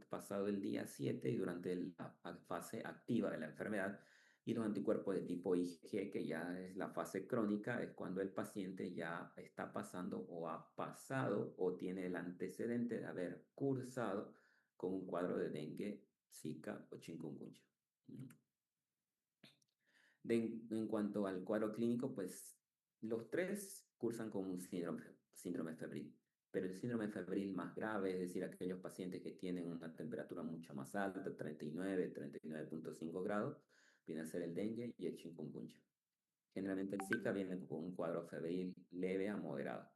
pasado el día 7 y durante la fase activa de la enfermedad. Y los anticuerpos de tipo IgG, que ya es la fase crónica, es cuando el paciente ya está pasando o ha pasado o tiene el antecedente de haber cursado con un cuadro de dengue, Zika o chikungunya. En cuanto al cuadro clínico, pues los tres cursan con un síndrome febril, pero el síndrome febril más grave, es decir, aquellos pacientes que tienen una temperatura mucho más alta, 39, 39,5 grados, viene a ser el dengue y el chikungunya. Generalmente el Zika viene con un cuadro febril leve a moderado,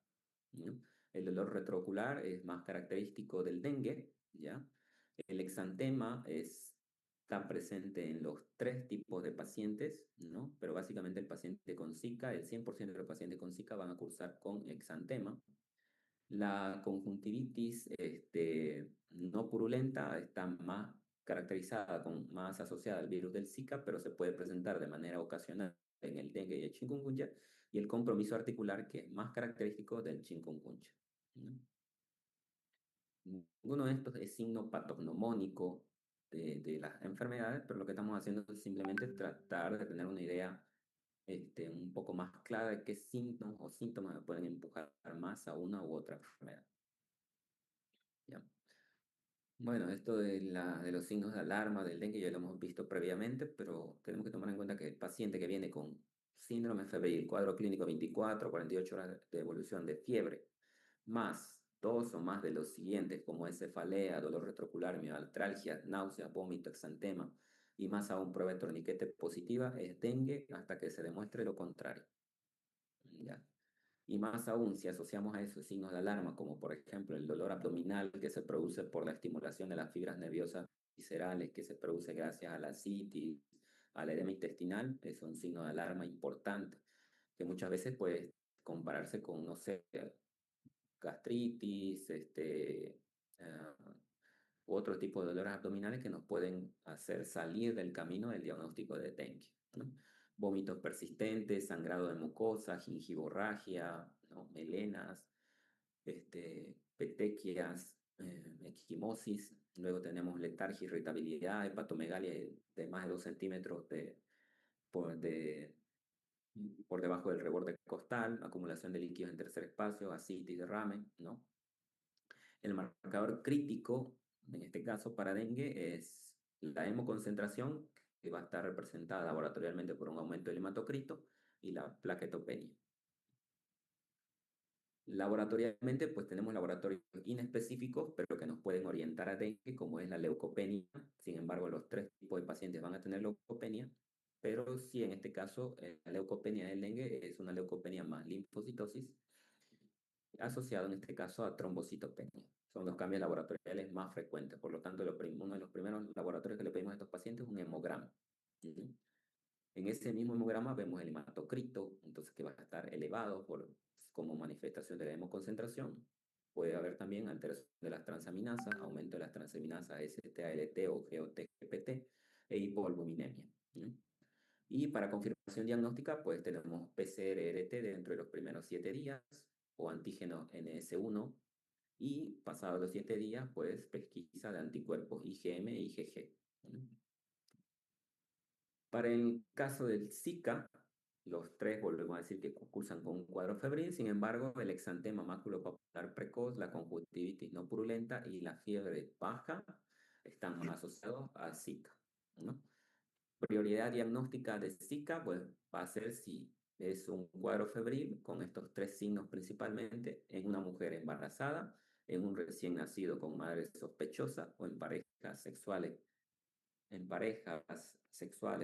¿no? El dolor retroocular es más característico del dengue, ¿ya? El exantema está presente en los tres tipos de pacientes, ¿no? Pero básicamente el paciente con Zika, el 100% de los pacientes con Zika van a cursar con exantema. La conjuntivitis no purulenta está más caracterizada, más asociada al virus del Zika, pero se puede presentar de manera ocasional en el dengue y el chikungunya, y el compromiso articular, que es más característico del chikungunya, ¿no? Ninguno de estos es signo patognomónico de las enfermedades, pero lo que estamos haciendo es simplemente tratar de tener una idea un poco más clara de qué signos o síntomas pueden empujar más a una u otra enfermedad. ¿Ya? Bueno, esto de los signos de alarma del dengue ya lo hemos visto previamente, pero tenemos que tomar en cuenta que el paciente que viene con síndrome febril, cuadro clínico 24, 48 horas de evolución de fiebre, más dos o más de los siguientes, como es cefalea, dolor retrocular, mialgias, náuseas, vómito, exantema, y más aún prueba de torniquete positiva, es dengue hasta que se demuestre lo contrario. ¿Ya? Y más aún si asociamos a esos signos de alarma, como por ejemplo el dolor abdominal que se produce por la estimulación de las fibras nerviosas viscerales, que se produce gracias a la citis, al edema intestinal, es un signo de alarma importante, que muchas veces puede compararse con, no sé, gastritis, u otro tipo de dolores abdominales que nos pueden hacer salir del camino del diagnóstico de dengue, ¿no? Vómitos persistentes, sangrado de mucosa, gingivorragia, ¿no? Melenas, petequias, equimosis. Luego tenemos letargia, irritabilidad, hepatomegalia de más de 2 centímetros por, de, por debajo del reborde costal, acumulación de líquidos en tercer espacio, ascitis, derrame, ¿no? El marcador crítico, en este caso para dengue, es la hemoconcentración, que va a estar representada laboratorialmente por un aumento del hematocrito, y la plaquetopenia. Laboratorialmente, pues tenemos laboratorios inespecíficos, pero que nos pueden orientar a dengue, como es la leucopenia. Sin embargo, los tres tipos de pacientes van a tener leucopenia, pero sí, en este caso, la leucopenia del dengue es una leucopenia más linfocitosis, asociado en este caso a trombocitopenia. Son los cambios laboratoriales más frecuentes. Por lo tanto, uno de los primeros laboratorios que le pedimos a estos pacientes es un hemograma. ¿Sí? En ese mismo hemograma vemos el hematocrito, entonces que va a estar elevado como manifestación de la hemoconcentración. Puede haber también alteración de las transaminasas, aumento de las transaminasas ST-ALT o GOT-GPT e hipoalbuminemia. ¿Sí? Y para confirmación diagnóstica, pues tenemos PCR-RT dentro de los primeros 7 días o antígeno NS1, y pasados los 7 días, pues pesquisa de anticuerpos IgM e IgG. ¿Sí? Para el caso del Zika, los tres volvemos a decir que concursan con un cuadro febril. Sin embargo, el exantema maculopapular precoz, la conjuntivitis no purulenta y la fiebre baja están más asociados a Zika, ¿no? Prioridad diagnóstica de Zika, pues va a ser si es un cuadro febril con estos tres signos principalmente en una mujer embarazada, en un recién nacido con madre sospechosa o en parejas sexuales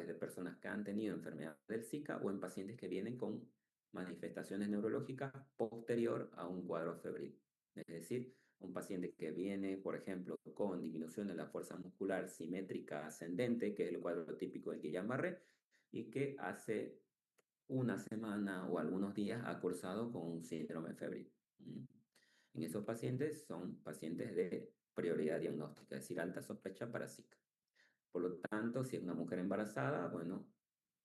de personas que han tenido enfermedad del Zika, o en pacientes que vienen con manifestaciones neurológicas posterior a un cuadro febril. Es decir, un paciente que viene, por ejemplo, con disminución de la fuerza muscular simétrica ascendente, que es el cuadro típico del Guillain-Barré, y que hace una semana o algunos días ha cursado con un síndrome febril. En esos pacientes son pacientes de prioridad diagnóstica, es decir, alta sospecha para Zika. Por lo tanto, si es una mujer embarazada, bueno,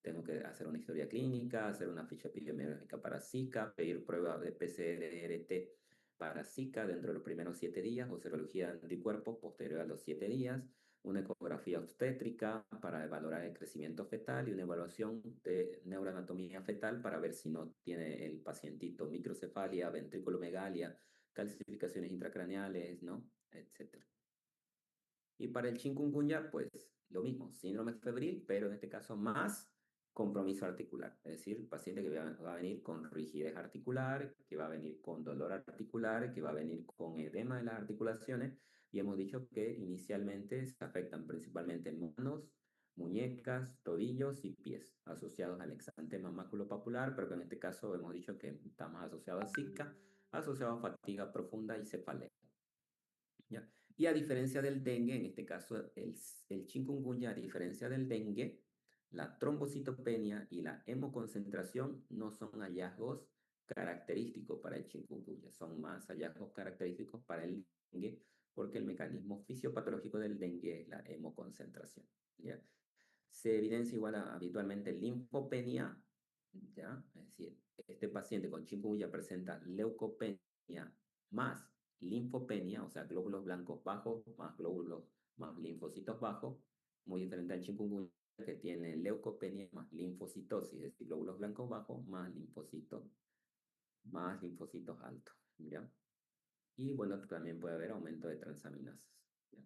tengo que hacer una historia clínica, hacer una ficha epidemiológica para Zika, pedir prueba de PCR-RT para Zika dentro de los primeros 7 días, o serología de anticuerpos posterior a los 7 días, una ecografía obstétrica para valorar el crecimiento fetal y una evaluación de neuroanatomía fetal para ver si no tiene el pacientito microcefalia, ventriculomegalia, calcificaciones intracraneales, ¿no? Etcétera. Y para el chikungunya, pues lo mismo, síndrome febril, pero en este caso más compromiso articular. Es decir, paciente que va a venir con rigidez articular, que va a venir con dolor articular, que va a venir con edema de las articulaciones. Y hemos dicho que inicialmente se afectan principalmente manos, muñecas, tobillos y pies, asociados al exantema maculopapular, pero que en este caso hemos dicho que está más asociado a Zika, asociado a fatiga profunda y cefalea. ¿Ya? Y a diferencia del dengue, en este caso el chikungunya, a diferencia del dengue, la trombocitopenia y la hemoconcentración no son hallazgos característicos para el chikungunya, son más hallazgos característicos para el dengue, porque el mecanismo fisiopatológico del dengue es la hemoconcentración. ¿Ya? Se evidencia igual habitualmente linfopenia, ¿ya? Es decir, este paciente con chikungunya presenta leucopenia más linfopenia, o sea, glóbulos blancos bajos más glóbulos más linfocitos bajos, muy diferente al chikungunya que tiene leucopenia más linfocitosis, es decir, glóbulos blancos bajos más linfocitos altos, ¿ya? Y bueno, también puede haber aumento de transaminasas, ¿ya?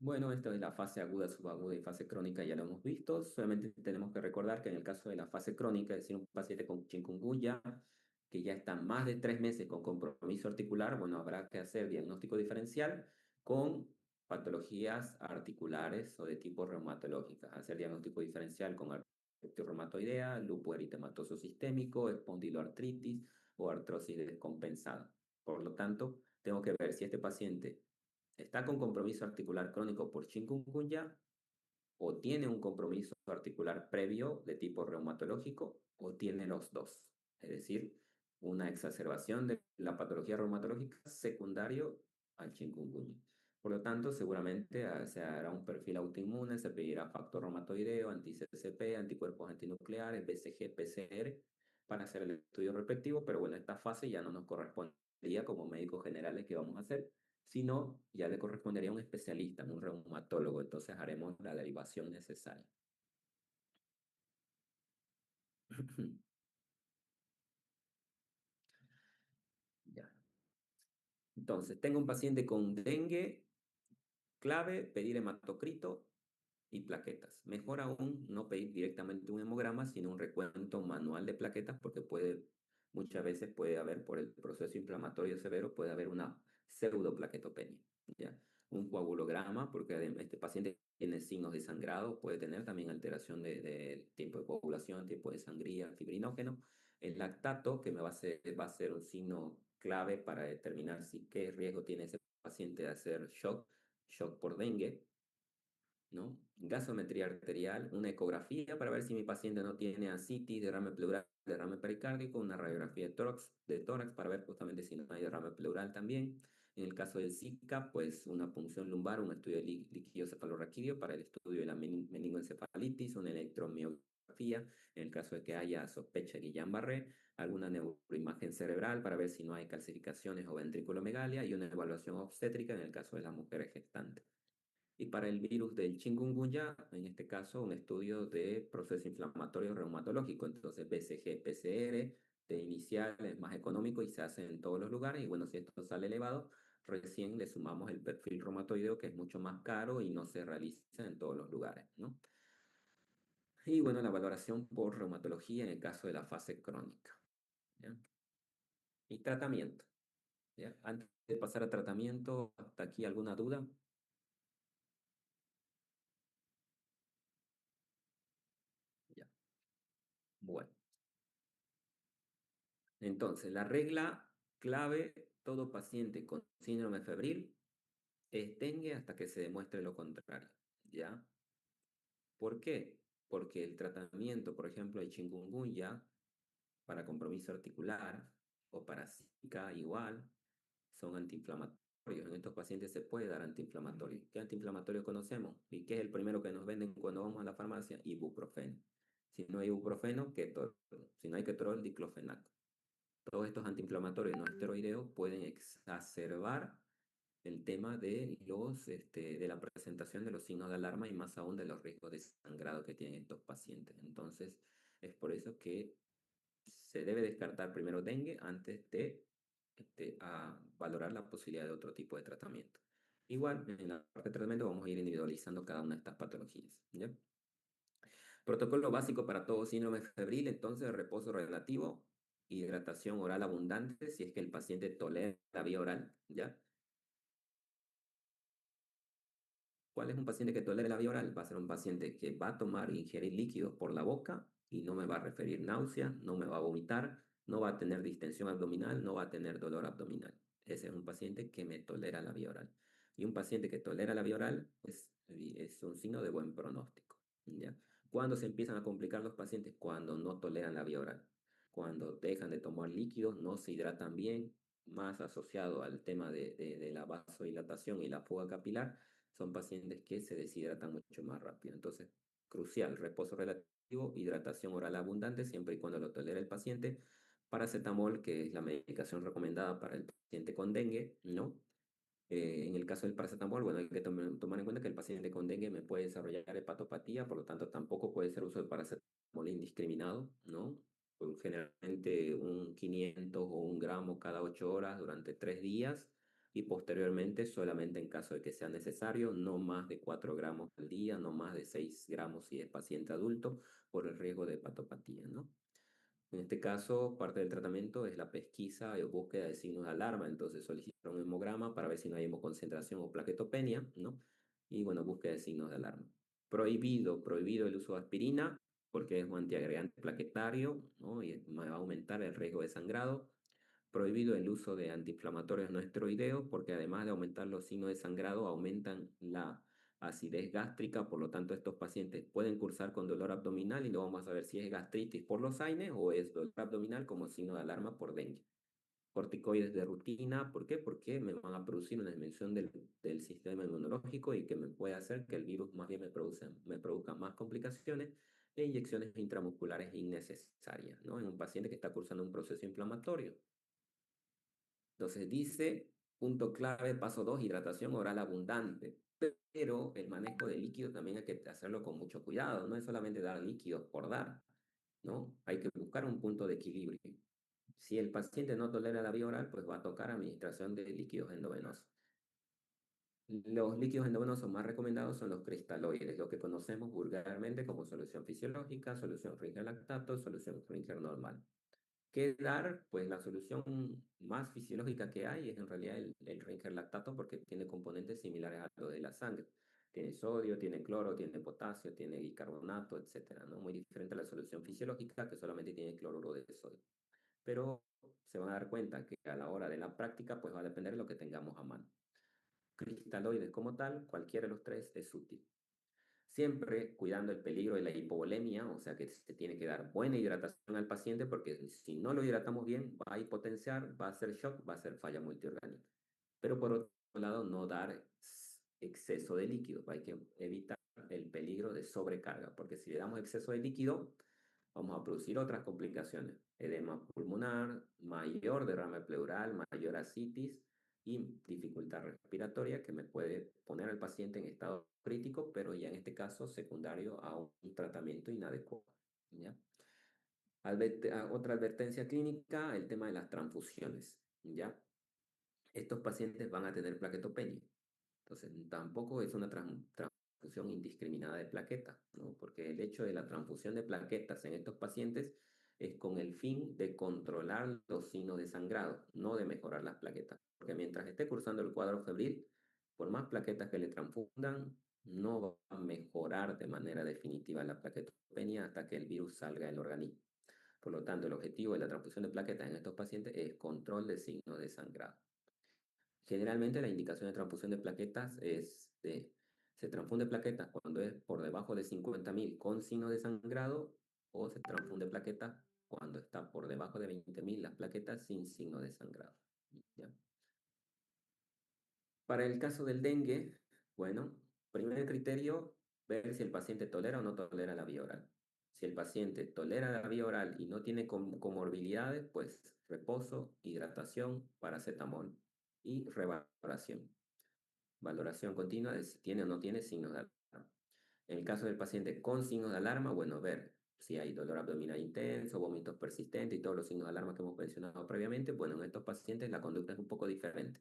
Bueno, esto es la fase aguda, subaguda y fase crónica, ya lo hemos visto. Solamente tenemos que recordar que en el caso de la fase crónica, es decir, un paciente con chikungunya que ya está más de 3 meses con compromiso articular, bueno, habrá que hacer diagnóstico diferencial con patologías articulares o de tipo reumatológicas. Hacer diagnóstico diferencial con artritis reumatoidea, lupus eritematoso sistémico, espondiloartritis o artrosis descompensada. Por lo tanto, tengo que ver si este paciente está con compromiso articular crónico por chikungunya o tiene un compromiso articular previo de tipo reumatológico o tiene los dos. Es decir, una exacerbación de la patología reumatológica secundario al chikungunya. Por lo tanto, seguramente se hará un perfil autoinmune, se pedirá factor reumatoideo, anti-CCP, anticuerpos antinucleares, BCG, PCR, para hacer el estudio respectivo, pero bueno, esta fase ya no nos correspondería como médicos generales que vamos a hacer, sino ya le correspondería a un especialista, un reumatólogo, entonces haremos la derivación necesaria. Ya. Entonces, tengo un paciente con dengue, clave, pedir hematocrito y plaquetas. Mejor aún no pedir directamente un hemograma, sino un recuento manual de plaquetas, porque muchas veces puede haber, por el proceso inflamatorio severo, puede haber una pseudoplaquetopenia, ¿ya? Un coagulograma, porque este paciente tiene signos de sangrado, puede tener también alteración del tiempo de coagulación, tiempo de sangría, fibrinógeno. El lactato, que va a ser un signo clave para determinar si qué riesgo tiene ese paciente de hacer shock por dengue, ¿no? Gasometría arterial, una ecografía para ver si mi paciente no tiene ascitis, derrame pleural, derrame pericárdico, una radiografía de tórax para ver justamente si no hay derrame pleural también. En el caso del Zika, pues una punción lumbar, un estudio de líquido cefalorraquídeo para el estudio de la meningoencefalitis, una electromiografía, en el caso de que haya sospecha de Guillain-Barré, alguna neuroimagen cerebral para ver si no hay calcificaciones o ventriculomegalia y una evaluación obstétrica en el caso de las mujeres gestantes. Y para el virus del chikungunya, en este caso, un estudio de proceso inflamatorio reumatológico. Entonces, BCG, PCR de inicial es más económico y se hace en todos los lugares. Y bueno, si esto sale elevado, recién le sumamos el perfil reumatoideo, que es mucho más caro y no se realiza en todos los lugares, ¿no? Y bueno, la valoración por reumatología en el caso de la fase crónica, ¿ya? Y tratamiento, ¿ya? Antes de pasar a tratamiento, ¿hasta aquí alguna duda? Ya. Bueno. Entonces, la regla clave, todo paciente con síndrome febril es dengue hasta que se demuestre lo contrario, ¿ya? ¿Por qué? Porque el tratamiento, por ejemplo, de chikungunya para compromiso articular o para Zika igual, son antiinflamatorios. En estos pacientes se puede dar antiinflamatorio. ¿Qué antiinflamatorio conocemos? ¿Y qué es el primero que nos venden cuando vamos a la farmacia? Ibuprofeno. Si no hay ibuprofeno, ketorol. Si no hay ketorol, diclofenac. Todos estos antiinflamatorios no esteroideos pueden exacerbar el tema de la presentación de los signos de alarma y más aún de los riesgos de sangrado que tienen estos pacientes. Entonces, es por eso que se debe descartar primero dengue antes de valorar la posibilidad de otro tipo de tratamiento. Igual, en la parte de tratamiento vamos a ir individualizando cada una de estas patologías, ¿ya? Protocolo básico para todo síndrome febril, entonces reposo relativo, hidratación oral abundante, si es que el paciente tolera la vía oral, ¿ya? ¿Cuál es un paciente que tolere la vía oral? Va a ser un paciente que va a tomar e ingerir líquidos por la boca y no me va a referir náuseas, no me va a vomitar, no va a tener distensión abdominal, no va a tener dolor abdominal. Ese es un paciente que me tolera la vía oral. Y un paciente que tolera la vía oral es un signo de buen pronóstico. ¿Ya? ¿Cuándo se empiezan a complicar los pacientes? Cuando no toleran la vía oral. Cuando dejan de tomar líquidos, no se hidratan bien, más asociado al tema de la vasodilatación y la fuga capilar, son pacientes que se deshidratan mucho más rápido. Entonces, crucial, reposo relativo, hidratación oral abundante, siempre y cuando lo tolere el paciente. Paracetamol, que es la medicación recomendada para el paciente con dengue, ¿no? En el caso del paracetamol, bueno, hay que tomar en cuenta que el paciente con dengue me puede desarrollar hepatopatía, por lo tanto tampoco puede ser uso de paracetamol indiscriminado, ¿no? Generalmente un 500 o un gramo cada 8 horas durante 3 días y posteriormente solamente en caso de que sea necesario, no más de 4 gramos al día, no más de 6 gramos si es paciente adulto por el riesgo de hepatopatía, ¿no? En este caso, parte del tratamiento es la pesquisa o búsqueda de signos de alarma. Entonces, solicitar un hemograma para ver si no hay hemoconcentración o plaquetopenia, ¿no? Y bueno, búsqueda de signos de alarma. Prohibido el uso de aspirina porque es un antiagregante plaquetario, ¿no? Y va a aumentar el riesgo de sangrado. Prohibido el uso de antiinflamatorios no esteroideos porque además de aumentar los signos de sangrado, aumentan la acidez gástrica, por lo tanto estos pacientes pueden cursar con dolor abdominal y no vamos a ver si es gastritis por los AINES o es dolor abdominal como signo de alarma por dengue. Corticoides de rutina, ¿por qué? Porque me van a producir una disminución del sistema inmunológico y que me puede hacer que el virus más bien me produzca más complicaciones e inyecciones intramusculares innecesarias, ¿no? En un paciente que está cursando un proceso inflamatorio. Entonces dice, punto clave, paso 2 hidratación oral abundante. Pero el manejo de líquidos también hay que hacerlo con mucho cuidado. No es solamente dar líquidos por dar, ¿no? Hay que buscar un punto de equilibrio. Si el paciente no tolera la vía oral, pues va a tocar administración de líquidos endovenosos. Los líquidos endovenosos más recomendados son los cristaloides, lo que conocemos vulgarmente como solución fisiológica, solución Ringer lactato, solución Ringer normal. ¿Qué dar? Pues la solución más fisiológica que hay es en realidad el Ringer lactato porque tiene componentes similares a lo de la sangre. Tiene sodio, tiene cloro, tiene potasio, tiene bicarbonato, etcétera, ¿no? Muy diferente a la solución fisiológica que solamente tiene cloruro de sodio. Pero se van a dar cuenta que a la hora de la práctica pues va a depender de lo que tengamos a mano. Cristaloides como tal, cualquiera de los tres es útil. Siempre cuidando el peligro de la hipovolemia, o sea que se tiene que dar buena hidratación al paciente porque si no lo hidratamos bien, va a hipotenciar, va a hacer shock, va a ser falla multiorgánica. Pero por otro lado, no dar exceso de líquido, hay que evitar el peligro de sobrecarga, porque si le damos exceso de líquido, vamos a producir otras complicaciones, edema pulmonar, mayor derrame pleural, mayor ascitis y dificultad respiratoria que me puede poner al paciente en estado crítico, pero ya en este caso secundario a un tratamiento inadecuado. ¿Ya? Otra advertencia clínica, el tema de las transfusiones. ¿Ya? Estos pacientes van a tener plaquetopenia. Entonces, tampoco es una transfusión indiscriminada de plaquetas, ¿no? Porque el hecho de la transfusión de plaquetas en estos pacientes es con el fin de controlar los signos de sangrado, no de mejorar las plaquetas. Porque mientras esté cursando el cuadro febril, por más plaquetas que le transfundan, no va a mejorar de manera definitiva la plaquetopenia hasta que el virus salga del organismo. Por lo tanto, el objetivo de la transfusión de plaquetas en estos pacientes es control de signos de sangrado. Generalmente la indicación de transfusión de plaquetas se transfunde plaquetas cuando es por debajo de 50.000 con signo de sangrado o se transfunde plaquetas cuando está por debajo de 20.000 las plaquetas sin signo de sangrado. ¿Ya? Para el caso del dengue, bueno, primer criterio, ver si el paciente tolera o no tolera la vía oral. Si el paciente tolera la vía oral y no tiene comorbilidades, pues reposo, hidratación, paracetamol y revaloración. Valoración continua de si tiene o no tiene signos de alarma. En el caso del paciente con signos de alarma, bueno, ver si hay dolor abdominal intenso, vómitos persistentes y todos los signos de alarma que hemos mencionado previamente. Bueno, en estos pacientes la conducta es un poco diferente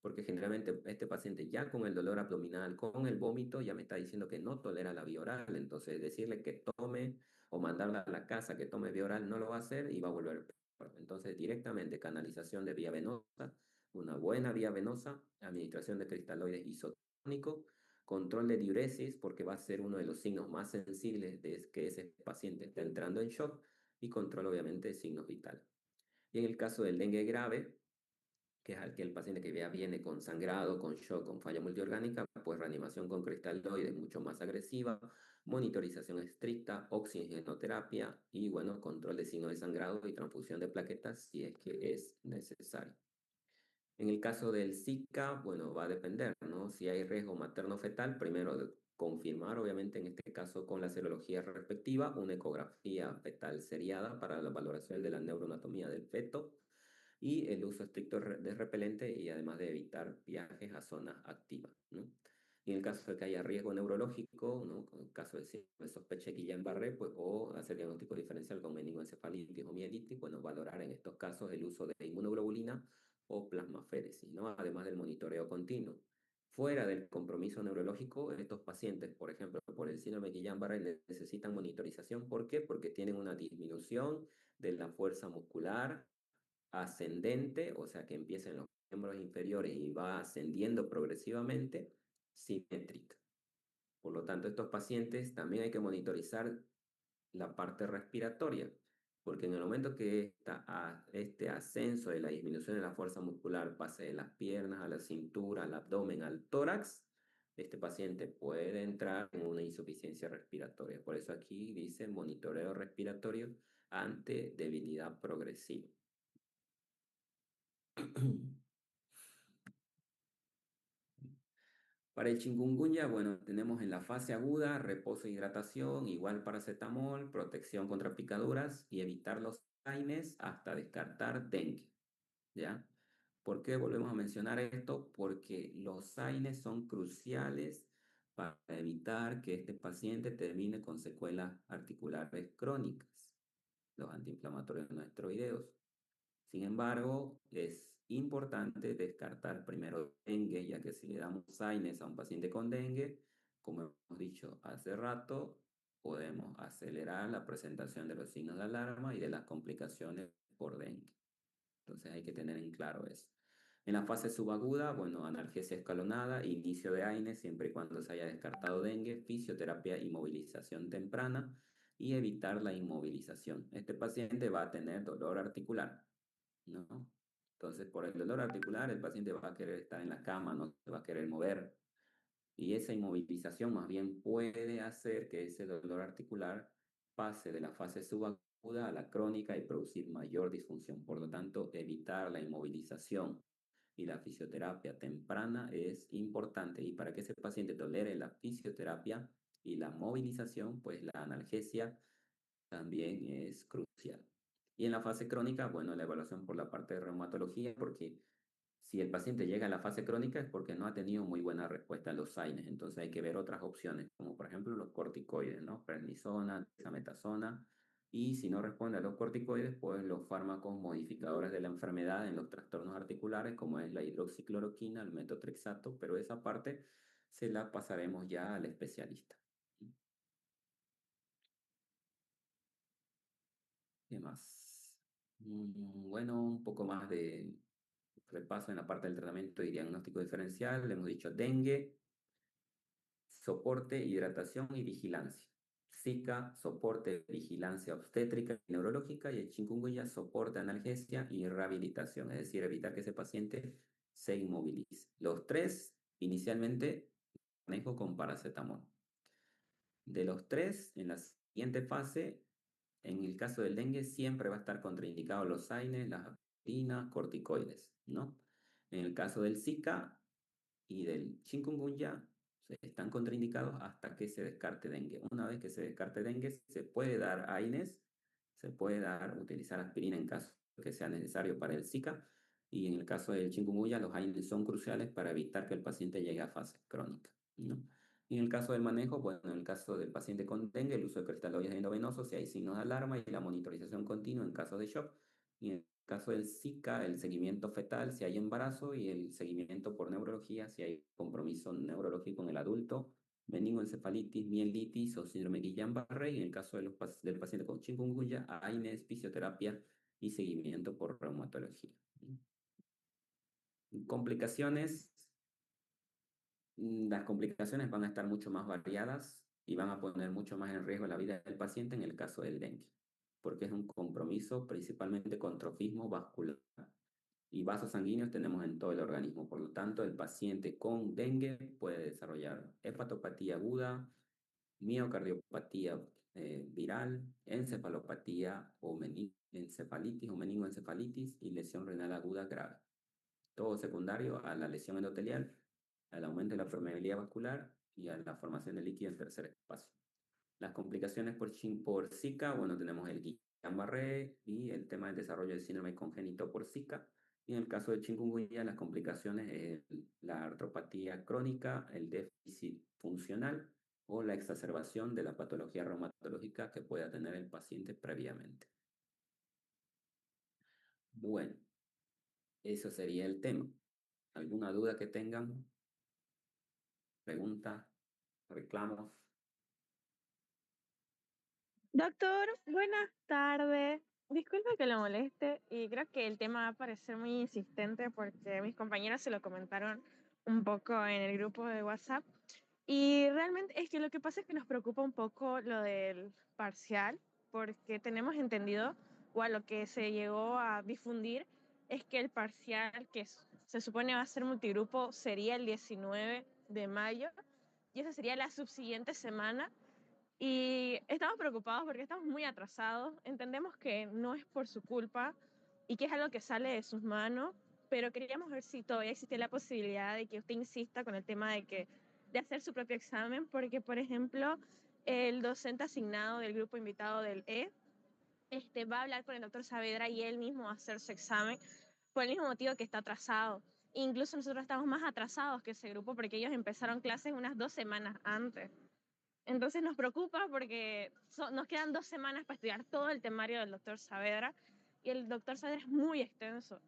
porque generalmente este paciente ya con el dolor abdominal, con el vómito, ya me está diciendo que no tolera la vía oral. Entonces, decirle que tome o mandarla a la casa que tome vía oral no lo va a hacer y va a volver peor. Entonces, directamente canalización de vía venosa, una buena vía venosa, administración de cristaloides isotónicos control de diuresis, porque va a ser uno de los signos más sensibles de que ese paciente está entrando en shock, y control obviamente de signos vitales. Y en el caso del dengue grave, que es aquel paciente que ya viene con sangrado, con shock, con falla multiorgánica, pues reanimación con cristaloides mucho más agresiva, monitorización estricta, oxigenoterapia y, bueno, control de signos de sangrado y transfusión de plaquetas si es que es necesario. En el caso del Zika, bueno, va a depender, ¿no? Si hay riesgo materno-fetal, primero confirmar, obviamente, en este caso con la serología respectiva, una ecografía fetal seriada para la valoración de la neuroanatomía del feto y el uso estricto de repelente y además de evitar viajes a zonas activas, ¿no? Y en el caso de que haya riesgo neurológico, ¿no? En el caso de sospecha de Guillain-Barré, pues, o hacer diagnóstico diferencial con meningoencefalitis o mielitis, bueno, valorar en estos casos el uso de inmunoglobulina o plasmaféresis, ¿no? Además del monitoreo continuo. Fuera del compromiso neurológico, estos pacientes, por ejemplo, por el síndrome de Guillain-Barré, necesitan monitorización. ¿Por qué? Porque tienen una disminución de la fuerza muscular ascendente, o sea que empieza en los miembros inferiores y va ascendiendo progresivamente, simétrica. Por lo tanto, estos pacientes también hay que monitorizar la parte respiratoria, porque en el momento que este ascenso de la disminución de la fuerza muscular pase de las piernas a la cintura, al abdomen, al tórax, este paciente puede entrar en una insuficiencia respiratoria. Por eso aquí dice monitoreo respiratorio ante debilidad progresiva. Para el chikungunya, bueno, tenemos en la fase aguda reposo e hidratación, igual paracetamol, protección contra picaduras y evitar los AINES hasta descartar dengue, ¿ya? ¿Por qué volvemos a mencionar esto? Porque los AINES son cruciales para evitar que este paciente termine con secuelas articulares crónicas, los antiinflamatorios no esteroideos. Sin embargo, es importante descartar primero dengue, ya que si le damos AINES a un paciente con dengue, como hemos dicho hace rato, podemos acelerar la presentación de los signos de alarma y de las complicaciones por dengue. Entonces hay que tener en claro eso. En la fase subaguda, bueno, analgesia escalonada, inicio de AINES siempre y cuando se haya descartado dengue, fisioterapia y movilización temprana y evitar la inmovilización. Este paciente va a tener dolor articular, ¿no? Entonces, por el dolor articular, el paciente va a querer estar en la cama, no se va a querer mover. Y esa inmovilización más bien puede hacer que ese dolor articular pase de la fase subaguda a la crónica y producir mayor disfunción. Por lo tanto, evitar la inmovilización y la fisioterapia temprana es importante. Y para que ese paciente tolere la fisioterapia y la movilización, pues la analgesia también es crucial. Y en la fase crónica, bueno, la evaluación por la parte de reumatología, porque si el paciente llega a la fase crónica es porque no ha tenido muy buena respuesta a los AINES, entonces hay que ver otras opciones, como por ejemplo los corticoides, ¿no? Prednisona, dexametasona, y si no responde a los corticoides, pues los fármacos modificadores de la enfermedad en los trastornos articulares, como es la hidroxicloroquina, el metotrexato, pero esa parte se la pasaremos ya al especialista. ¿Qué más? Bueno, un poco más de repaso en la parte del tratamiento y diagnóstico diferencial. Le hemos dicho dengue, soporte, hidratación y vigilancia. Zika, soporte, vigilancia obstétrica y neurológica. Y el chikungunya, soporte, analgesia y rehabilitación. Es decir, evitar que ese paciente se inmovilice. Los tres, inicialmente, manejo con paracetamol. De los tres, en la siguiente fase, en el caso del dengue, siempre va a estar contraindicado los AINES, las aspirinas, corticoides, ¿no? En el caso del Zika y del chikungunya, están contraindicados hasta que se descarte dengue. Una vez que se descarte dengue, se puede dar AINES, se puede utilizar aspirina en caso que sea necesario para el Zika, y en el caso del chikungunya, los AINES son cruciales para evitar que el paciente llegue a fase crónica, ¿no? Y en el caso del manejo, bueno, en el caso del paciente con dengue, el uso de cristaloides endovenosos si hay signos de alarma y la monitorización continua en caso de shock. Y en el caso del Zika, el seguimiento fetal si hay embarazo y el seguimiento por neurología si hay compromiso neurológico en el adulto, meningoencefalitis, mielitis o síndrome Guillain-Barré. Y en el caso de del paciente con chikungunya, AINES, fisioterapia y seguimiento por reumatología. Complicaciones. Las complicaciones van a estar mucho más variadas y van a poner mucho más en riesgo la vida del paciente en el caso del dengue, porque es un compromiso principalmente con trofismo vascular y vasos sanguíneos tenemos en todo el organismo. Por lo tanto, el paciente con dengue puede desarrollar hepatopatía aguda, miocardiopatía viral, encefalopatía o encefalitis o meningoencefalitis y lesión renal aguda grave. Todo secundario a la lesión endotelial, al aumento de la permeabilidad vascular y a la formación de líquido en tercer espacio. Las complicaciones por Zika, bueno, tenemos el Guillain-Barré y el tema del desarrollo del síndrome congénito por Zika. Y en el caso de chikungunya, las complicaciones es la artropatía crónica, el déficit funcional o la exacerbación de la patología reumatológica que pueda tener el paciente previamente. Bueno, eso sería el tema. ¿Alguna duda que tengan? ¿Preguntas? ¿Reclamos? Doctor, buenas tardes. Disculpe que lo moleste y creo que el tema va a parecer muy insistente porque mis compañeros se lo comentaron un poco en el grupo de WhatsApp y realmente es que lo que pasa es que nos preocupa un poco lo del parcial porque tenemos entendido o a lo que se llegó a difundir es que el parcial se supone va a ser multigrupo sería el 19 de mayo y esa sería la subsiguiente semana. Y estamos preocupados porque estamos muy atrasados. Entendemos que no es por su culpa y que es algo que sale de sus manos, pero queríamos ver si todavía existe la posibilidad de que usted insista con el tema de hacer su propio examen, porque, por ejemplo, el docente asignado del grupo invitado del va a hablar con el doctor Saavedra y él mismo va a hacer su examen por el mismo motivo que está atrasado. Incluso nosotros estamos más atrasados que ese grupo porque ellos empezaron clases unas 2 semanas antes. Entonces nos preocupa porque nos quedan 2 semanas para estudiar todo el temario del doctor Saavedra y el doctor Saavedra es muy extenso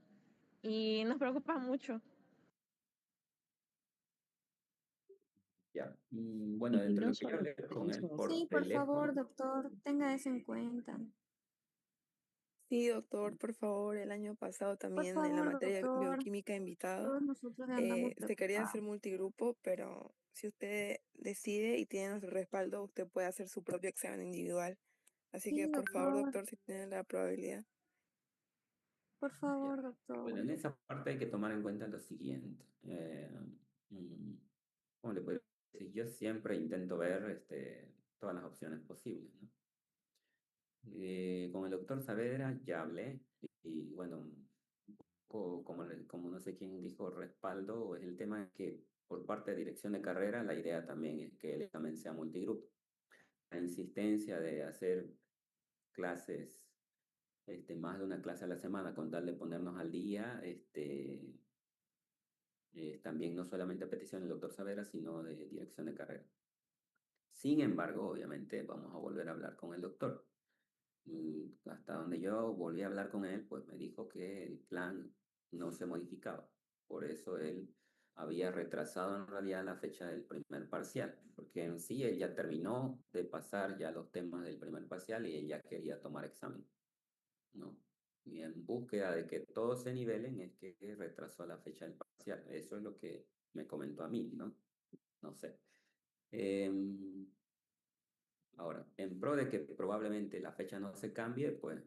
y nos preocupa mucho. Ya. Bueno, Y dentro de no lo que yo solo hablé con él extenso. por Sí, por favor, teléfono, doctor, tenga eso en cuenta. Sí, doctor, por favor, el año pasado Por también en la favor, materia de doctor, bioquímica invitado, todos nosotros andamos se quería preocupados. hacer multigrupo, pero si usted decide y tiene nuestro respaldo, usted puede hacer su propio examen individual. Así que, Sí, por favor, doctor, doctor, si tiene la probabilidad. por ya. favor, doctor. Bueno, en esa parte hay que tomar en cuenta lo siguiente. Mm, ¿Cómo le puedo decir? Yo siempre intento ver todas las opciones posibles, ¿no? Con el doctor Saavedra ya hablé y bueno, como no sé quién dijo respaldo, es el tema que por parte de dirección de carrera la idea también es que el examen sea multigrupo. La insistencia de hacer clases, más de una clase a la semana con tal de ponernos al día, también no solamente a petición del doctor Saavedra, sino de dirección de carrera. Sin embargo, obviamente vamos a volver a hablar con el doctor. Y hasta donde yo volví a hablar con él, pues me dijo que el plan no se modificaba. Por eso él había retrasado en realidad la fecha del primer parcial, porque en sí él ya terminó de pasar ya los temas del primer parcial y él ya quería tomar examen, ¿no? Y en búsqueda de que todos se nivelen es que retrasó la fecha del parcial. Eso es lo que me comentó a mí, ¿no? No sé. Em, Ahora, en pro de que probablemente la fecha no se cambie, pues,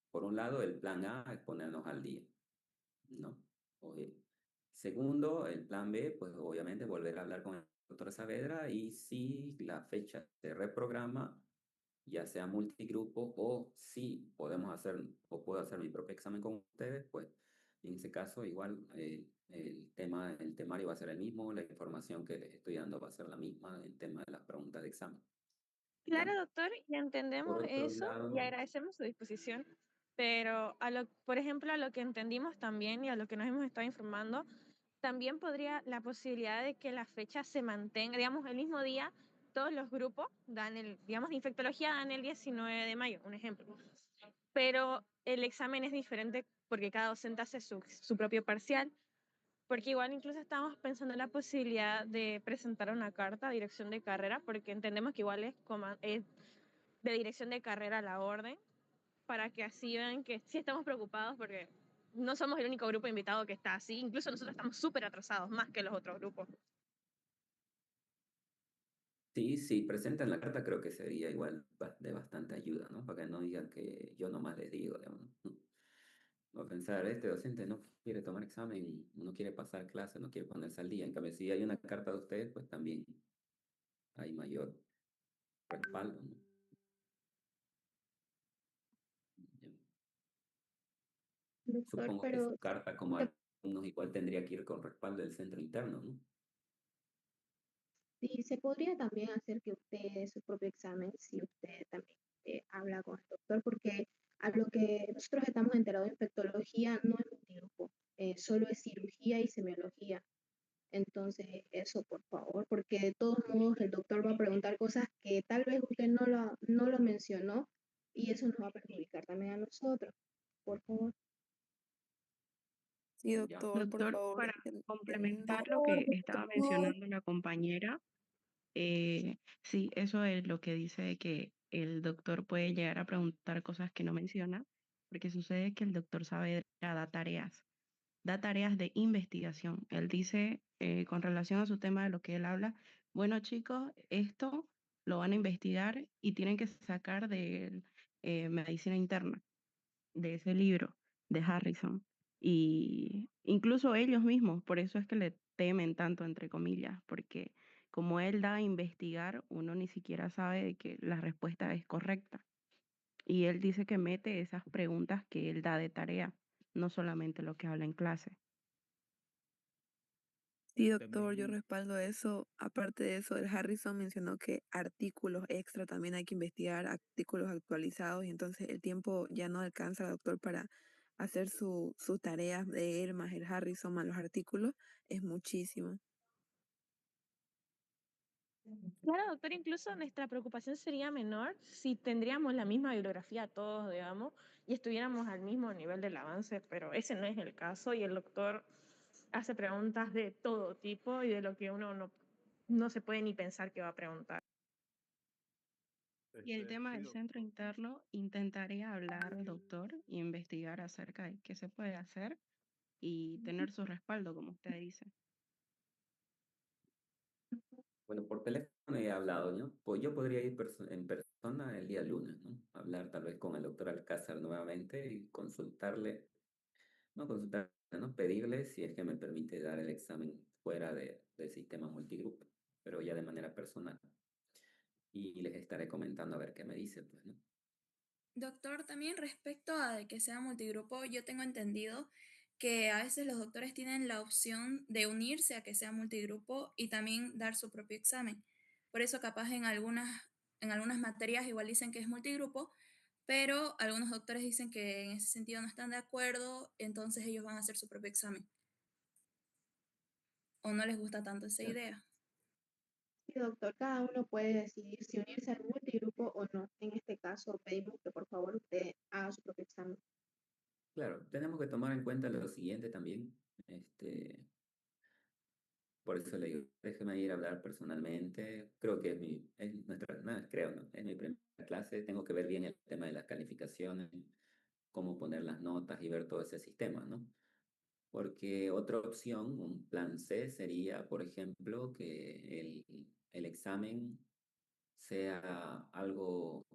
por un lado, el plan A es ponernos al día, ¿no? Oye. Segundo, el plan B, pues obviamente volver a hablar con el doctor Saavedra y si la fecha se reprograma, ya sea multigrupo o si podemos hacer o puedo hacer mi propio examen con ustedes, pues en ese caso igual el temario va a ser el mismo, la información que les estoy dando va a ser la misma, el tema de las preguntas de examen, Claro, ¿ya? doctor, y Por entendemos otro eso y lado, agradecemos su disposición, pero por ejemplo, a lo que entendimos también y a lo que nos hemos estado informando, también podría la posibilidad de que la fecha se mantenga, digamos, el mismo día, todos los grupos dan digamos, de infectología dan el 19 de mayo, un ejemplo. Pero el examen es diferente porque cada docente hace su propio parcial, porque igual incluso estábamos pensando en la posibilidad de presentar una carta a dirección de carrera, porque entendemos que igual es de dirección de carrera la orden, para que así vean que sí estamos preocupados porque no somos el único grupo invitado que está así, incluso nosotros estamos súper atrasados, más que los otros grupos. Sí, sí, presentan la carta, creo que sería igual de bastante ayuda, ¿no? Para que no digan que yo nomás les digo, digamos, ¿no? No pensar, este docente no quiere tomar examen, no quiere pasar clase, no quiere ponerse al día. En cambio, si hay una carta de ustedes, pues también hay mayor respaldo, ¿no? Yo Doctor, supongo que pero su carta como alumnos igual tendría que ir con respaldo del centro interno, ¿no? sí, se podría también hacer que usted dé su propio examen si usted también habla con el doctor, porque a lo que nosotros estamos enterados de infectología no es multigrupo, solo es cirugía y semiología. Entonces, eso por favor, porque de todos modos el doctor va a preguntar cosas que tal vez usted no lo mencionó y eso nos va a perjudicar también a nosotros. Por favor. Sí, Ya. doctor, por Doctor, favor, para complementar lo entienda. que estaba mencionando la compañera, sí, eso es lo que dice de que el doctor puede llegar a preguntar cosas que no menciona, porque sucede que el doctor sabe, da tareas de investigación. Él dice, con relación a su tema de lo que él habla, bueno chicos, esto lo van a investigar y tienen que sacar de medicina interna, de ese libro de Harrison. Y incluso ellos mismos, por eso es que le temen tanto, entre comillas, porque como él da a investigar, uno ni siquiera sabe de que la respuesta es correcta. Y él dice que mete esas preguntas que él da de tarea, no solamente lo que habla en clase. Sí, doctor, yo También, respaldo eso. Aparte de eso, el Harrison mencionó que artículos extra también hay que investigar, artículos actualizados, y entonces el tiempo ya no alcanza, doctor, para hacer sus tareas de él, más el Harrison, más los artículos, es muchísimo. Claro, doctor, incluso nuestra preocupación sería menor si tendríamos la misma bibliografía todos, digamos, y estuviéramos al mismo nivel del avance, pero ese no es el caso y el doctor hace preguntas de todo tipo y de lo que uno no se puede ni pensar que va a preguntar. Y el tema del centro interno, intentaré hablar, doctor, y investigar acerca de qué se puede hacer y tener su respaldo, como usted dice. bueno, por teléfono he hablado, ¿no? Pues yo podría ir en persona el día lunes, ¿no? Hablar tal vez con el doctor Alcázar nuevamente y consultarle, no consultarle, ¿no? Pedirle si es que me permite dar el examen fuera del sistema multigrupo, pero ya de manera personal. Y les estaré comentando a ver qué me dice, pues, ¿no? Doctor, también respecto a de que sea multigrupo, yo tengo entendido que a veces los doctores tienen la opción de unirse a que sea multigrupo y también dar su propio examen. Por eso capaz en algunas materias igual dicen que es multigrupo, pero algunos doctores dicen que en ese sentido no están de acuerdo, entonces ellos van a hacer su propio examen. ¿O no les gusta tanto esa idea? Sí, doctor, cada uno puede decidir si unirse al multigrupo o no. En este caso, pedimos que por favor usted haga su propio examen. Claro, tenemos que tomar en cuenta lo siguiente también. Por eso le digo, déjeme ir a hablar personalmente. Creo que es nuestra, no, creo, ¿no? Es mi primera clase. Tengo que ver bien el tema de las calificaciones, cómo poner las notas y ver todo ese sistema, ¿no? Porque otra opción, un plan C, sería, por ejemplo, que el examen sea algo,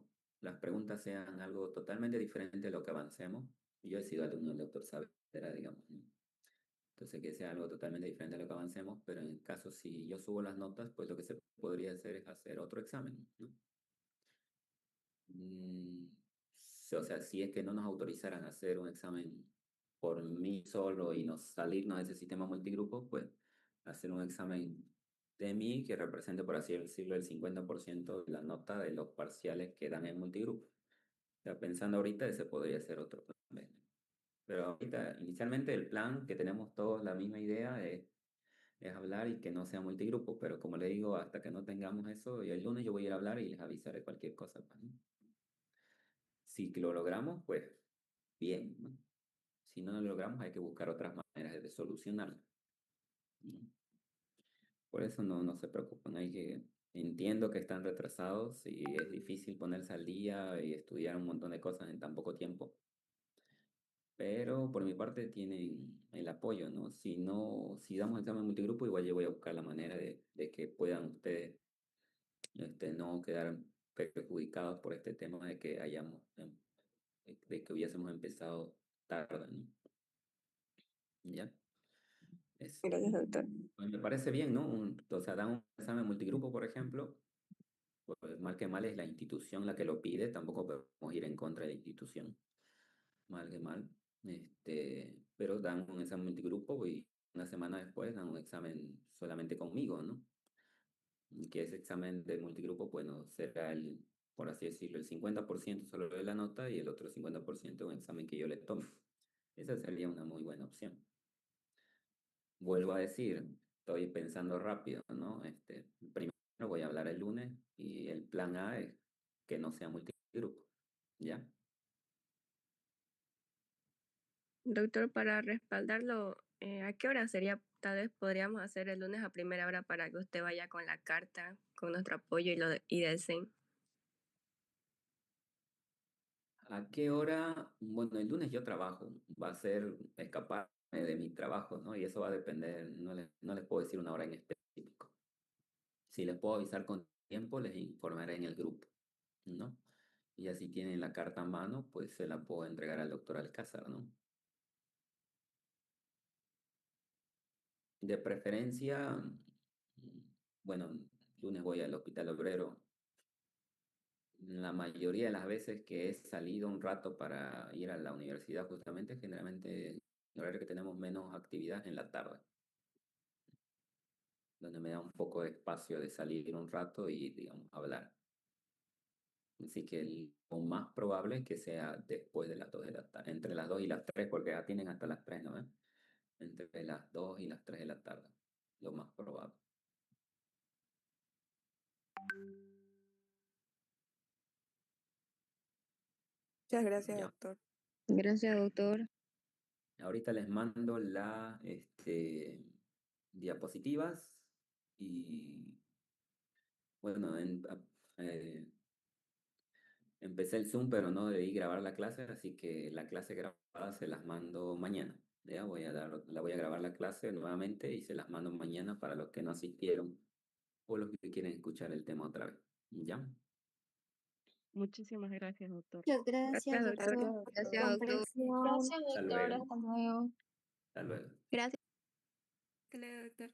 las preguntas sean algo totalmente diferente de lo que avancemos. Yo he sido alumno del doctor Saavedra, digamos, ¿no? Entonces, que sea algo totalmente diferente a lo que avancemos, pero en el caso si yo subo las notas, pues lo que se podría hacer es hacer otro examen, ¿no? O sea, si es que no nos autorizaran a hacer un examen por mí solo y nos salirnos de ese sistema multigrupo, pues hacer un examen de mí que represente, por así decirlo, el 50% de la nota de los parciales que dan en multigrupo. O sea, pensando ahorita, ese podría ser otro plan B. Pero ahorita, inicialmente, el plan que tenemos todos la misma idea es hablar y que no sea multigrupo, pero como le digo, hasta que no tengamos eso, y el lunes yo voy a ir a hablar y les avisaré cualquier cosa, pues, ¿no? Si lo logramos, pues bien, ¿no? Si no lo logramos, hay que buscar otras maneras de solucionarlo, ¿no? Por eso no se preocupen, entiendo que están retrasados y es difícil ponerse al día y estudiar un montón de cosas en tan poco tiempo, pero por mi parte tienen el apoyo, ¿no? Si no, si damos examen multigrupo, igual yo voy a buscar la manera de que puedan ustedes no quedar perjudicados por este tema de que de que hubiésemos empezado tarde, ¿no? ¿Ya? Gracias, doctor. Pues me parece bien, ¿no? O sea, dan un examen multigrupo, por ejemplo, pues mal que mal es la institución la que lo pide, tampoco podemos ir en contra de la institución, mal que mal. Pero dan un examen multigrupo y una semana después dan un examen solamente conmigo, ¿no? Y que ese examen de multigrupo, bueno, será por así decirlo, el 50% solo de la nota y el otro 50% un examen que yo le tome. Esa sería una muy buena opción. Vuelvo a decir, estoy pensando rápido, ¿no? Primero voy a hablar el lunes y el plan A es que no sea multigrupo, ¿ya? Doctor, para respaldarlo, ¿a qué hora sería? Tal vez podríamos hacer el lunes a primera hora para que usted vaya con la carta, con nuestro apoyo y del CEN. ¿A qué hora? Bueno, el lunes yo trabajo, va a ser escaparme de mi trabajo, ¿no? Y eso va a depender, no les puedo decir una hora en específico. Si les puedo avisar con tiempo, les informaré en el grupo, ¿no? Y así tienen la carta a mano, pues se la puedo entregar al doctor Alcázar, ¿no? De preferencia, bueno, lunes voy al Hospital Obrero. La mayoría de las veces que he salido un rato para ir a la universidad, justamente, generalmente el horario que tenemos menos actividad en la tarde, donde me da un poco de espacio de salir un rato y, digamos, hablar. Así que lo más probable es que sea después de las 2 de la tarde, entre las 2 y las 3, porque ya tienen hasta las 3, ¿no? Entre las 2 y las 3 de la tarde, lo más probable. Muchas gracias, Ya. doctor. Gracias, doctor. Ahorita les mando las diapositivas y bueno, empecé el Zoom, pero no debí grabar la clase, así que la clase grabada se las mando mañana. Ya la voy a grabar la clase nuevamente y se las mando mañana para los que no asistieron o los que quieren escuchar el tema otra vez. ¿Ya? Muchísimas gracias, doctor. Muchas gracias, Gracias, doctor. doctor. Gracias, doctor. Comprensión. Gracias, Hasta doctor. luego. Hasta luego. Hasta luego. Gracias. Hasta luego, doctor.